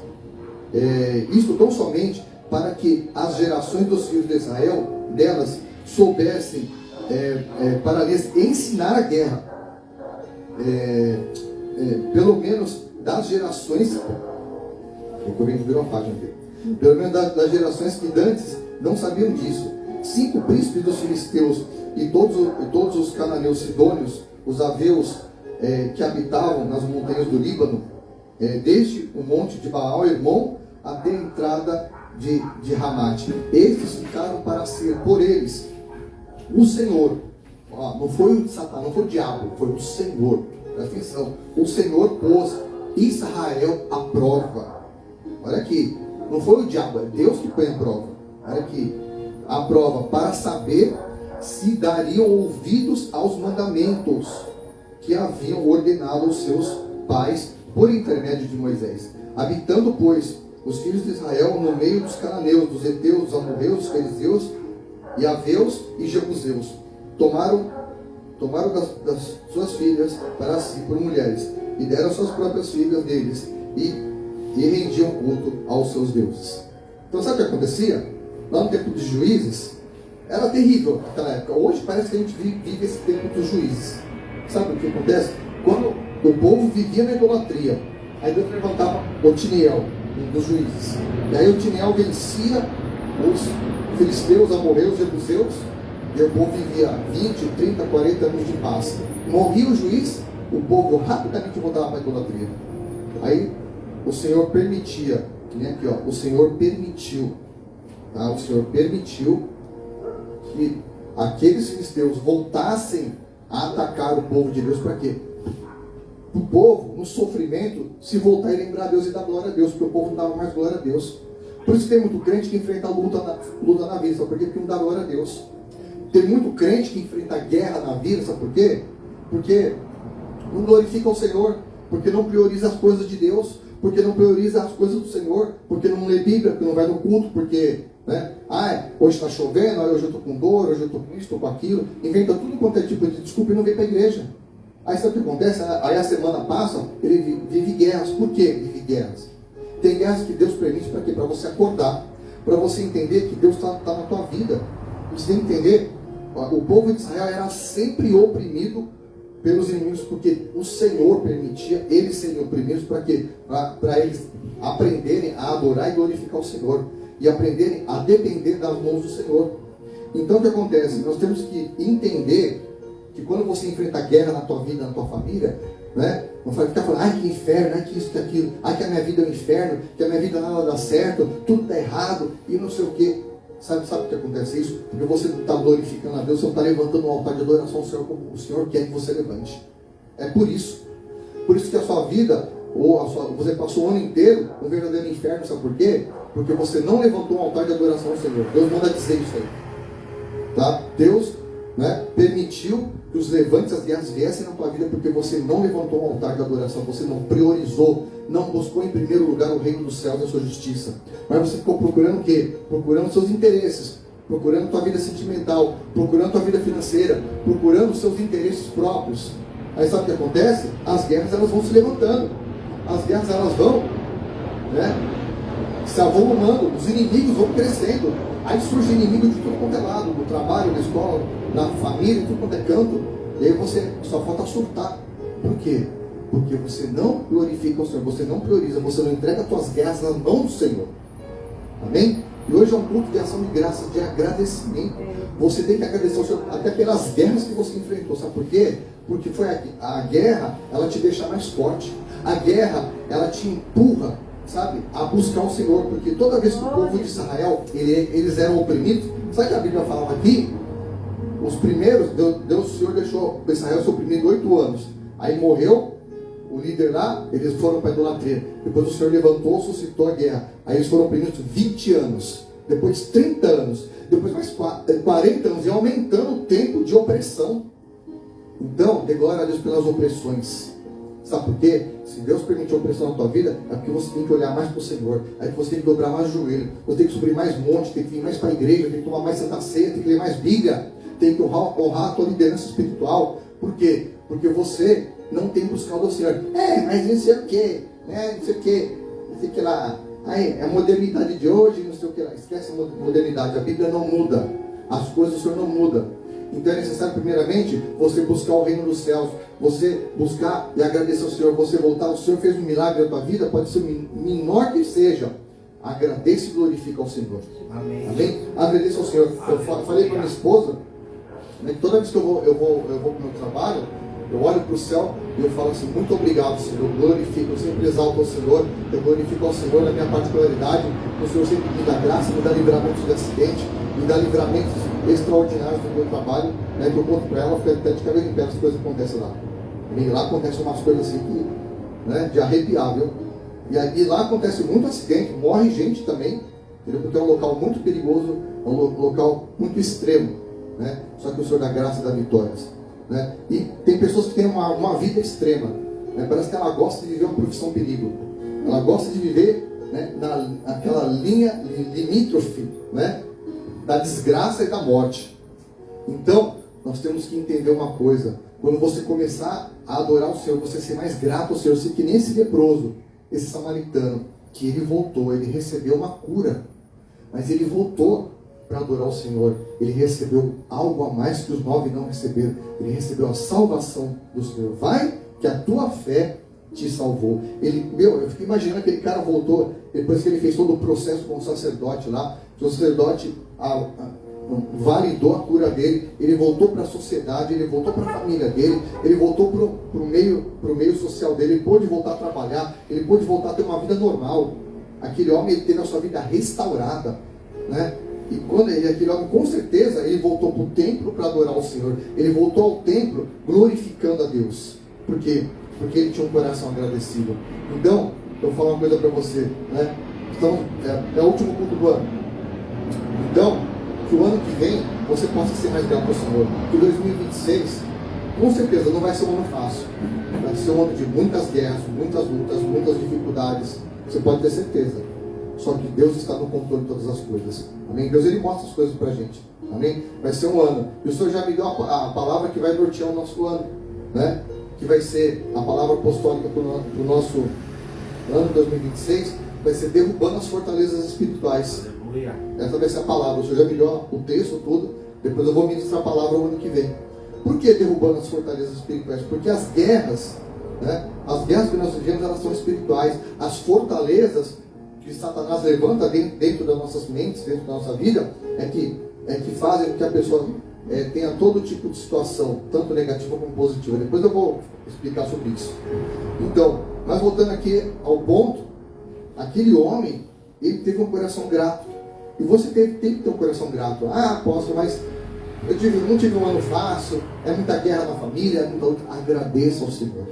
Isto tão somente para que as gerações dos filhos de Israel delas soubessem, para lhes ensinar a guerra, pelo menos das gerações, virou a página aqui, pelo menos das gerações que antes não sabiam disso. 5 príncipes dos filisteus e todos os cananeus sidônios, os aveus que habitavam nas montanhas do Líbano, desde o monte de Baal Hermon até a entrada de Ramate. Estes ficaram para ser por eles o Senhor. Não foi o Satanás, não foi o diabo, foi o Senhor. Presta atenção. O Senhor pôs Israel à prova. Olha aqui, não foi o diabo, é Deus que põe a prova. Olha aqui, a prova para saber se dariam ouvidos aos mandamentos que haviam ordenado aos seus pais por intermédio de Moisés. Habitando, pois, os filhos de Israel no meio dos cananeus, dos heteus, dos amorreus, dos fariseus, e aveus e jebuseus, tomaram das suas filhas para si por mulheres, e deram suas próprias filhas deles, e rendiam culto aos seus deuses. Então sabe o que acontecia? Lá no tempo dos juízes, era terrível naquela época. Hoje parece que a gente vive esse tempo dos juízes. Sabe o que acontece? Quando o povo vivia na idolatria, aí Deus levantava Otiniel, um dos juízes. E aí Otiniel vencia os filisteus, amorreus, jebuseus, e o povo vivia 20, 30, 40 anos de paz. Morria o juiz, o povo rapidamente voltava para a idolatria. Aí o Senhor permitia, que nem aqui, ó, o Senhor permitiu que aqueles filisteus voltassem a atacar o povo de Deus. Para quê? O povo, no sofrimento, se voltar e lembrar a Deus e dar glória a Deus, porque o povo não dava mais glória a Deus. Por isso tem muito crente que enfrenta luta na vida, sabe por quê? Porque não dá glória a Deus. Tem muito crente que enfrenta guerra na vida, sabe por quê? Porque não glorifica o Senhor, porque não prioriza as coisas de Deus, porque não prioriza as coisas do Senhor, porque não lê Bíblia, porque não vai no culto, porque, né? Hoje está chovendo, hoje eu estou com dor, hoje eu estou com isso, estou com aquilo, inventa tudo quanto é tipo de desculpa e não vem para a igreja. Aí sabe o que acontece? Aí a semana passa, ele vive guerras. Por que vive guerras? Tem guerras que Deus permite para quê? Para você acordar, para você entender que Deus está na tua vida. Você tem que entender, o povo de Israel era sempre oprimido pelos inimigos, porque o Senhor permitia eles serem oprimidos. Para quê? Para eles aprenderem a adorar e glorificar o Senhor, e aprenderem a depender das mãos do Senhor. Então o que acontece? Nós temos que entender que quando você enfrenta guerra na tua vida, na tua família, né? Não vai ficar falando, ai que inferno, ai que isso, que aquilo, ai que a minha vida é um inferno, que a minha vida nada dá certo, tudo está errado, e não sei o que. Sabe o que acontece isso? Porque você não está glorificando a Deus, você não está levantando um altar de adoração ao Senhor como o Senhor quer que você levante. É por isso que a sua vida, você passou o ano inteiro um verdadeiro inferno. Sabe por quê? Porque você não levantou um altar de adoração ao Senhor. Deus manda dizer isso aí, tá? Deus, né, permitiu que os levantes, as guerras viessem na tua vida, porque você não levantou um altar de adoração, você não priorizou, não buscou em primeiro lugar o reino dos céus e a sua justiça. Mas você ficou procurando o quê? Procurando seus interesses, procurando tua vida sentimental, procurando tua vida financeira, procurando seus interesses próprios. Aí sabe o que acontece? As guerras, elas vão se levantando, as guerras, elas vão, né, se avolumando, os inimigos vão crescendo. Aí surge inimigo de tudo quanto é lado, no trabalho, na escola, na família, tudo quanto é canto. E aí você só falta surtar. Por quê? Porque você não glorifica o Senhor, você não prioriza, você não entrega as tuas guerras nas mãos do Senhor. Amém? E hoje é um culto de ação de graças, de agradecimento. Você tem que agradecer ao Senhor até pelas guerras que você enfrentou. Sabe por quê? Porque foi a guerra, ela te deixa mais forte. A guerra, ela te empurra, sabe, a buscar o Senhor. Porque toda vez que o povo de Israel, eles eram oprimidos, sabe o que a Bíblia falava aqui? Os primeiros, o Senhor deixou Israel ser oprimido 8 anos. Aí morreu o líder lá, eles foram para a idolatria. Depois o Senhor levantou, suscitou a guerra. Aí eles foram oprimidos 20 anos. Depois 30 anos. Depois mais 40 anos. E aumentando o tempo de opressão. Então, dê glória a Deus pelas opressões. Sabe por quê? Se Deus permitir opressão na tua vida, é porque você tem que olhar mais para o Senhor. É que você tem que dobrar mais o joelho. Você tem que subir mais monte, tem que vir mais para a igreja, tem que tomar mais Santa Ceia, tem que ler mais Bíblia. Tem que honrar a tua liderança espiritual. Por quê? Porque você não tem buscado o Senhor. Mas não sei o quê. Não sei o quê. Não sei o que lá. É a modernidade de hoje, não sei o que lá. Esquece a modernidade. A Bíblia não muda. As coisas do Senhor não mudam. Então é necessário, primeiramente, você buscar o reino dos céus. Você buscar e agradecer ao Senhor. Você voltar. O Senhor fez um milagre na tua vida. Pode ser o menor que seja. Agradeça e glorifica ao Senhor. Amém. Amém? Agradeça ao Senhor. Eu falei para minha esposa, né, que toda vez que eu vou para o meu trabalho, eu olho para o céu e eu falo assim: muito obrigado, Senhor. Eu glorifico, eu sempre exalto ao Senhor. Eu glorifico ao Senhor na minha particularidade. O Senhor sempre me dá graça, me dá livramentos de acidente, me dá livramentos extraordinários do meu trabalho, né, que eu conto para ela, fica até de cabelo em pé as coisas que acontecem lá. E lá acontecem umas coisas assim que, né, de arrepiar, viu? E lá acontece muito acidente, morre gente também, entendeu? Porque é um local muito perigoso, é um local muito extremo, né? Só que o Senhor dá graça e dá vitórias, né? E tem pessoas que têm uma vida extrema, né? Parece que ela gosta de viver uma profissão perigo, ela gosta de viver, né, naquela linha limítrofe, né, da desgraça e da morte. Então, nós temos que entender uma coisa: quando você começar a adorar o Senhor, você ser mais grato ao Senhor, ser que nem esse leproso, esse samaritano, que ele voltou, ele recebeu uma cura, mas ele voltou para adorar o Senhor. Ele recebeu algo a mais que os 9 não receberam. Ele recebeu a salvação do Senhor. Vai que a tua fé te salvou. Eu fico imaginando aquele cara voltou, depois que ele fez todo o processo com o sacerdote lá, o sacerdote validou a cura dele, ele voltou para a sociedade, ele voltou para a família dele, ele voltou para o meio social dele, ele pôde voltar a trabalhar, ele pôde voltar a ter uma vida normal. Aquele homem, ele teve a sua vida restaurada, né? E aquele homem, com certeza, ele voltou para o templo para adorar o Senhor. Ele voltou ao templo glorificando a Deus. Por quê? Porque ele tinha um coração agradecido. Então, eu vou falar uma coisa para você, né? Então, é o último culto do ano. Então, que o ano que vem você possa ser mais grato ao Senhor. Que 2026, com certeza, não vai ser um ano fácil. Vai ser um ano de muitas guerras, muitas lutas, muitas dificuldades. Você pode ter certeza. Só que Deus está no controle de todas as coisas. Amém? Deus, Ele mostra as coisas para a gente. Amém? Vai ser um ano. E o Senhor já me deu a palavra que vai nortear o nosso ano, né? Que vai ser a palavra apostólica para o nosso ano 2026. Vai ser derrubando as fortalezas espirituais. Essa vai ser a palavra. O Senhor já me deu o texto todo. Depois eu vou ministrar a palavra o ano que vem. Por que derrubando as fortalezas espirituais? Porque as guerras, né? As guerras que nós vivemos, elas são espirituais. As fortalezas que Satanás levanta dentro das nossas mentes, dentro da nossa vida, é que fazem com que a pessoa tenha todo tipo de situação, tanto negativa como positiva. Depois eu vou explicar sobre isso. Então, mas voltando aqui ao ponto, aquele homem, ele teve um coração grato. E você tem que ter um coração grato. Apóstolo, mas eu não tive um ano fácil, é muita guerra na família, é muita luta. Agradeça ao Senhor.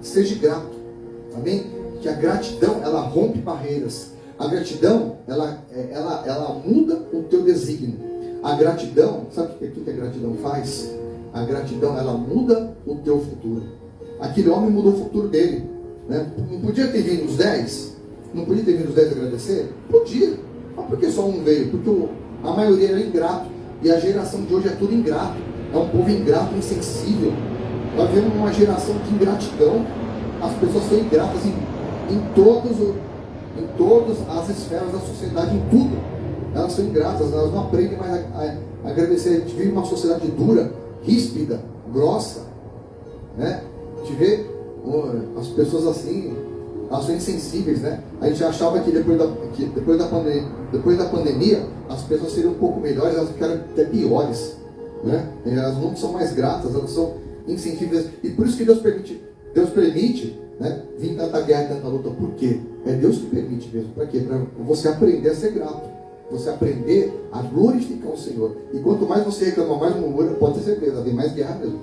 Seja grato. Amém? Que a gratidão, ela rompe barreiras. A gratidão, ela muda o teu desígnio. A gratidão, sabe o que a gratidão faz? A gratidão, ela muda o teu futuro. Aquele homem mudou o futuro dele, né? Não podia ter vindo os 10? Não podia ter vindo os 10 agradecer? Podia. Mas por que só um veio? Porque a maioria era ingrato. E a geração de hoje é tudo ingrato. É um povo ingrato, insensível. Nós vivemos uma geração de ingratidão. As pessoas são ingratas em todas as esferas da sociedade, em tudo. Elas são ingratas, elas não aprendem mais a agradecer. A gente vive uma sociedade dura, ríspida, grossa, né? A gente vê as pessoas assim, elas são insensíveis, né? A gente achava que depois da pandemia as pessoas seriam um pouco melhores, elas ficaram até piores, né? Elas não são mais gratas, elas são insensíveis. E por isso que Deus permite, né, vir tanta guerra, tanta luta. Por quê? É Deus que permite mesmo. Para quê? Para você aprender a ser grato. você aprender a glorificar o Senhor. E quanto mais você reclama, mais murmura, pode ter certeza, vem mais guerra mesmo.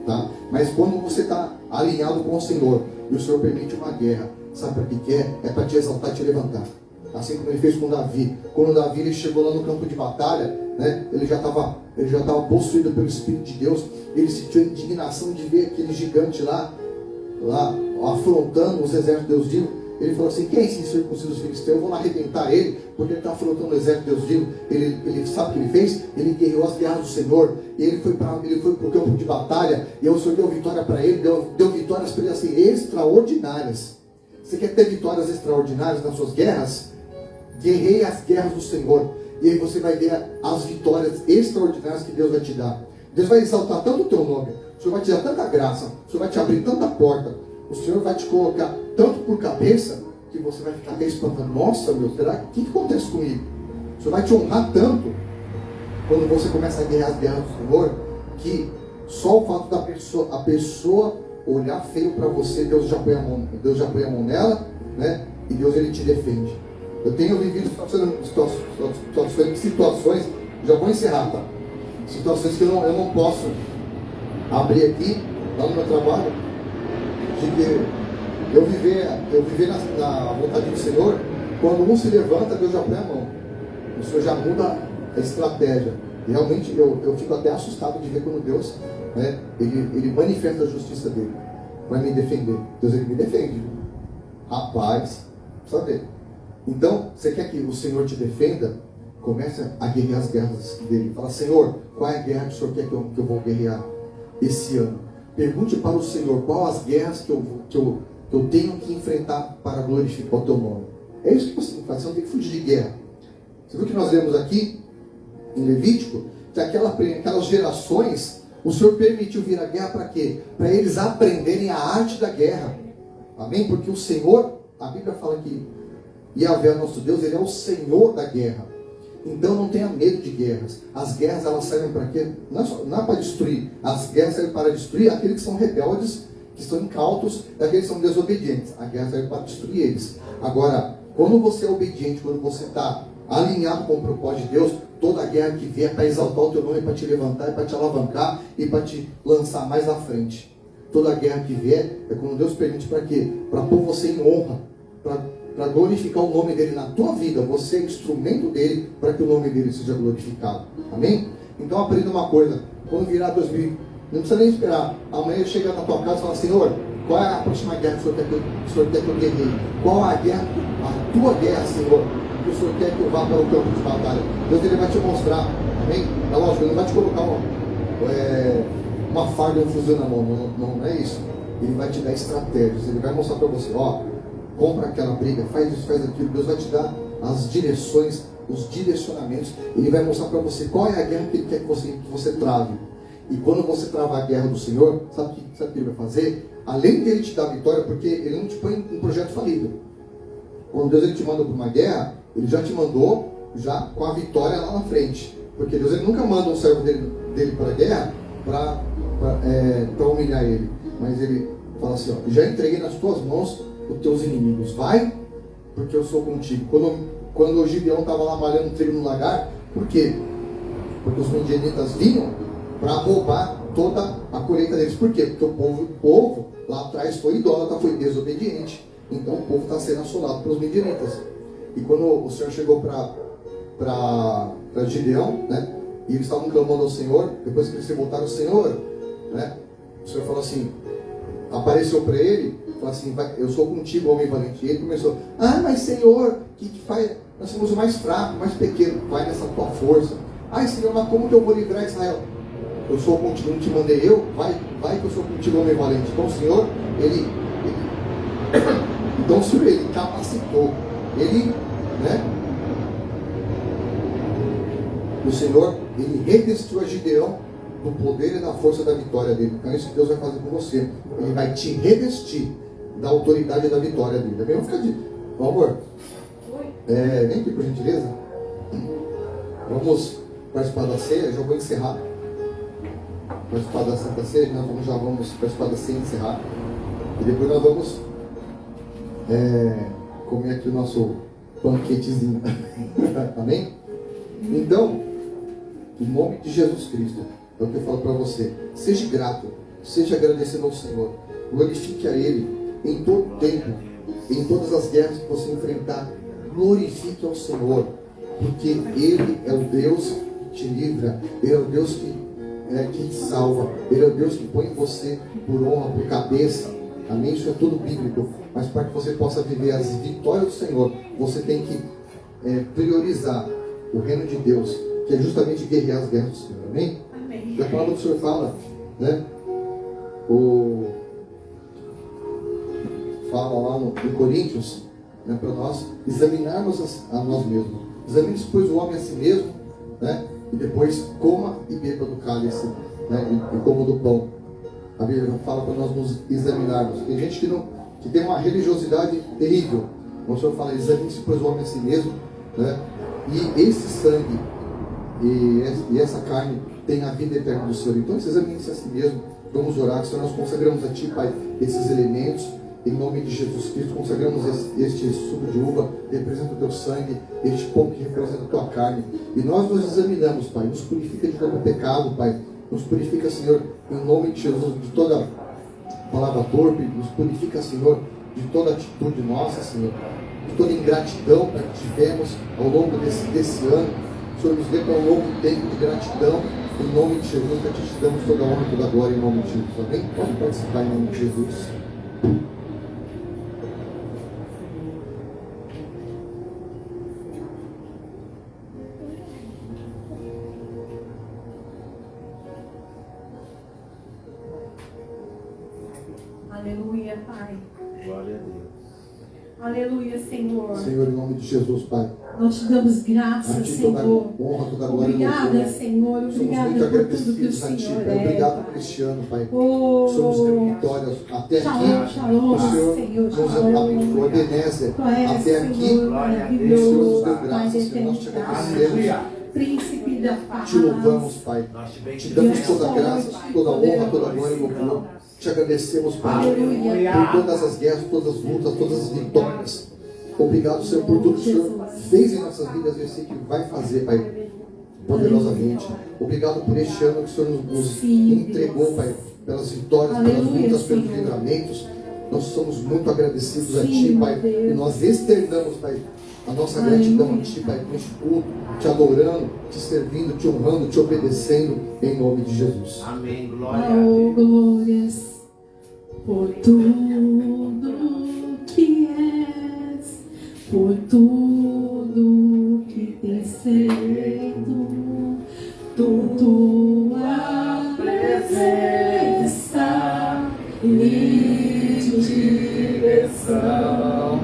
Tá? Mas quando você está alinhado com o Senhor e o Senhor permite uma guerra, sabe para que é? É para te exaltar e te levantar. Assim como ele fez com Davi. Quando Davi ele chegou lá no campo de batalha, né, ele já estava possuído pelo Espírito de Deus. Ele sentiu a indignação de ver aquele gigante lá afrontando os exércitos de Deus vivo. Ele falou assim: quem é esse circunciso dos filisteus? Eu vou lá arrebentar ele, porque ele está afrontando o exército de Deus vivo. Ele sabe o que ele fez? Ele guerreou as guerras do Senhor. E ele foi para o campo de batalha. E o Senhor deu vitória para ele. Deu vitórias para ele assim, extraordinárias. Você quer ter vitórias extraordinárias nas suas guerras? Guerreie as guerras do Senhor. E aí você vai ver as vitórias extraordinárias que Deus vai te dar. Deus vai exaltar tanto o teu nome. O Senhor vai te dar tanta graça. O Senhor vai te abrir tanta porta. O Senhor vai te colocar tanto por cabeça que você vai ficar até espantando. Nossa, meu, será que acontece comigo? O Senhor vai te honrar tanto quando você começa a guerrear as guerras do Senhor, que só o fato da pessoa olhar feio para você, Deus já põe a mão nela, né? E Deus ele te defende. Eu tenho vivido situações, já vou encerrar, tá? Situações que eu não posso abrir aqui, lá no meu trabalho, de que eu viver na vontade do Senhor. Quando um se levanta, Deus já põe a mão. O Senhor já muda a estratégia. E realmente eu fico até assustado de ver quando Deus, né, ele manifesta a justiça dele para me defender. Deus ele me defende. Rapaz, precisa ver. Então, você quer que o Senhor te defenda? Comece a guerrear as guerras dele. Fala: Senhor, qual é a guerra que o Senhor quer que eu vou guerrear esse ano? Pergunte para o Senhor qual as guerras que eu tenho que enfrentar para glorificar o teu nome. É isso que você tem que fazer, você não tem que fugir de guerra. Você viu que nós lemos aqui em Levítico que aquelas gerações, o Senhor permitiu vir a guerra para quê? Para eles aprenderem a arte da guerra. Amém? Porque o Senhor, a Bíblia fala que Yahvé, nosso Deus, ele é o Senhor da guerra. Então não tenha medo de guerras. As guerras, elas servem para quê? Não é para destruir. As guerras servem para destruir aqueles que são rebeldes, que estão incautos, daqueles que são desobedientes. A guerra serve para destruir eles. Agora, quando você é obediente, quando você está alinhado com o propósito de Deus, toda a guerra que vier é para exaltar o teu nome, é para te levantar, é para te alavancar e para te lançar mais à frente. Toda a guerra que vier é quando Deus permite para quê? Para pôr você em honra, para glorificar o nome dele na tua vida. Você é instrumento dele para que o nome dele seja glorificado. Amém? Então aprenda uma coisa: quando virar 2000, não precisa nem esperar. Amanhã chega na tua casa e fala: Senhor, qual é a próxima guerra que o Senhor quer que eu guerreie? Qual a guerra, a tua guerra, Senhor, que o Senhor quer que eu vá para o campo de batalha? Deus ele vai te mostrar. Amém? É lógico, ele não vai te colocar uma farda e um fuzil na mão. Não é isso. Ele vai te dar estratégias. Ele vai mostrar para você: ó, compra aquela briga, faz isso, faz aquilo. Deus vai te dar as direções, os direcionamentos. Ele vai mostrar para você qual é a guerra que ele quer que você trave. E quando você travar a guerra do Senhor, sabe o que ele vai fazer? Além de ele te dar vitória, porque ele não te põe em um projeto falido. Quando Deus ele te manda para uma guerra, ele já te mandou já com a vitória lá na frente. Porque Deus ele nunca manda um servo dele para a guerra para humilhar ele. Mas ele fala assim: ó, já entreguei nas tuas mãos os teus inimigos. Vai, porque eu sou contigo. Quando o Gideão estava lá malhando trigo no lagar, por quê? Porque os midianitas vinham para roubar toda a colheita deles. Por quê? Porque o povo lá atrás foi idólatra, foi desobediente. Então o povo está sendo assolado pelos midianitas. E quando o Senhor chegou para Gideão, né, e eles estavam clamando ao Senhor, depois que eles se voltaram ao Senhor, né, o Senhor falou assim, apareceu para ele, falou assim: eu sou contigo, homem valente. E ele começou: mas Senhor, que faz? Nós somos o mais fraco, o mais pequeno, vai nessa tua força. Ai Senhor, mas como que eu vou livrar Israel? Eu sou contigo, não te mandei eu? Vai que eu sou contigo, homem valente. Então o Senhor, então o Senhor, ele capacitou. Ele, né? O Senhor, ele revestiu a Gideão do poder e da força da vitória dele. Então é isso que Deus vai fazer com você. Ele vai te revestir da autoridade e da vitória dele. Também vamos ficar de... Por favor. Vem aqui por gentileza. Vamos participar da ceia. Já vou encerrar. Participar da Santa Ceia. Nós já vamos participar da ceia e encerrar. E depois nós vamos comer aqui o nosso banquetezinho. Amém? Então, em nome de Jesus Cristo, é o que eu falo para você. Seja grato, seja agradecido ao Senhor. Glorifique a Ele em todo tempo, em todas as guerras que você enfrentar. Glorifique ao Senhor, porque Ele é o Deus que te livra, Ele é o Deus que te salva, Ele é o Deus que põe você por honra, por cabeça. Amém? Isso é tudo bíblico. Mas para que você possa viver as vitórias do Senhor, você tem que priorizar o reino de Deus, que é justamente guerrear as guerras do Senhor. Amém? Amém. E a palavra do Senhor fala, né? Fala lá em Coríntios, né, para nós examinarmos a nós mesmos. Examine-se, pois, o homem a si mesmo, né? E depois coma e beba do cálice, né? E coma do pão. A Bíblia fala para nós nos examinarmos. Tem gente que tem uma religiosidade terrível. O Senhor fala, examine-se, pois, o homem a si mesmo, né? E esse sangue e essa carne tem a vida eterna do Senhor. Então, examine-se a si mesmo. Vamos orar, Senhor, nós consagramos a Ti, Pai, esses elementos. Em nome de Jesus Cristo, consagramos este suco de uva, que representa o Teu sangue, este pão que representa a Tua carne. E nós nos examinamos, Pai, nos purifica de todo pecado, Pai. Nos purifica, Senhor, em nome de Jesus, de toda palavra torpe. Nos purifica, Senhor, de toda atitude nossa, Senhor, de toda ingratidão, Pai, que tivemos ao longo desse ano. Senhor, nos dê para um novo tempo de gratidão. Em nome de Jesus, que te damos toda a honra e toda a glória em nome de Jesus. Amém? Pode participar em nome de Jesus. Aleluia, Pai. Glória a Deus. Aleluia, Senhor. Senhor, em nome de Jesus, Pai. Nós te damos A graças, Ti toda Senhor. honra, toda glória. Obrigada, Senhor. Somos Obrigada muito por tudo que o agradecidos a Ti, Senhor Pai. é. Obrigado por este ano, Pai. Oh, Somos de vitórias até Shalom, aqui. shalom, O Senhor Senhor, nos shalom. abençoou, Ebenezer, Tu és, até aqui. Senhor, O maravilhoso, Senhor nos deu Pai graça, da Senhor. Nós te eternidade, agradecemos. Príncipe da paz. Te louvamos, Pai. Nós te Te bendigamos. damos toda a graça, toda a honra, toda a glória e louvor. Te agradecemos, Pai, Aleluia. por todas as guerras, todas as lutas, todas as vitórias. Obrigado, Senhor, por tudo que o Senhor fez em nossas vidas e eu sei que vai fazer, Pai, poderosamente. Obrigado por este ano que o Senhor nos entregou, Pai, pelas vitórias, pelas Aleluia, lutas, pelos Senhor. livramentos. Nós somos muito agradecidos a Sim, Ti, meu Pai, Deus. e nós externamos, Pai, a nossa gratidão a Ti, Pai, com este culto, Te adorando, Te servindo, Te honrando, Te obedecendo, em nome de Jesus. Amém. Glória a Oh, Deus. glórias por tudo que és, por tudo que tens feito, tua presença e direção,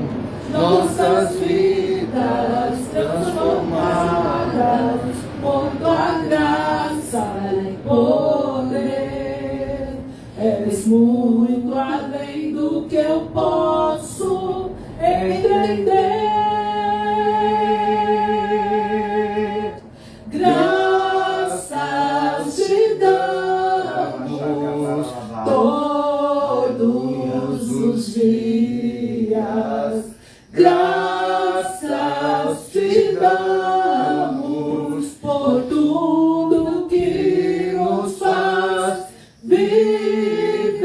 nossas vidas transformadas por tua graça e poder. És muito além do que eu posso entender. Graças te damos todos os dias. Graças te damos por tudo que nos faz viver,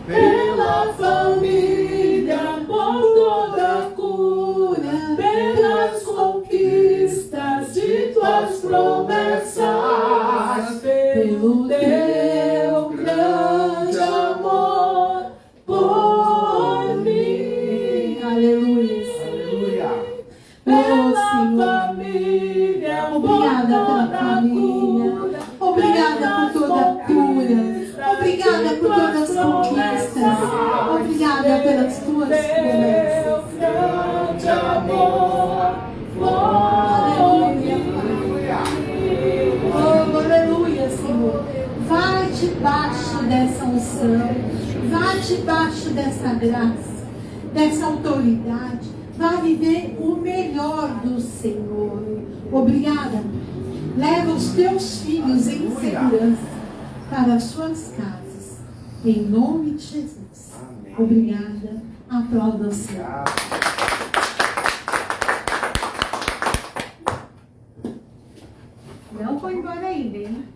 pela família, por toda a cura, pelas conquistas de tuas promessas, pelo teu grande amor por mim. Aleluia. Pela família, obrigada pela família, obrigada por toda a cura, obrigada por todas as conquistas, obrigada pelas tuas promessas. Grande amor, aleluia, oh, aleluia, Senhor. Vai debaixo dessa unção, vai debaixo dessa graça, dessa autoridade. Vai viver o melhor do Senhor. Obrigada. Leva os teus filhos em segurança para as suas casas. Em nome de Jesus. Obrigada. Aplauda o Senhor. Não foi embora ainda, hein?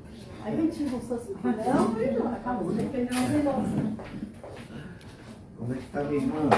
A gente gostou assim. Não foi embora. Acabou de pegar um negócio. Como é que tá minha irmã?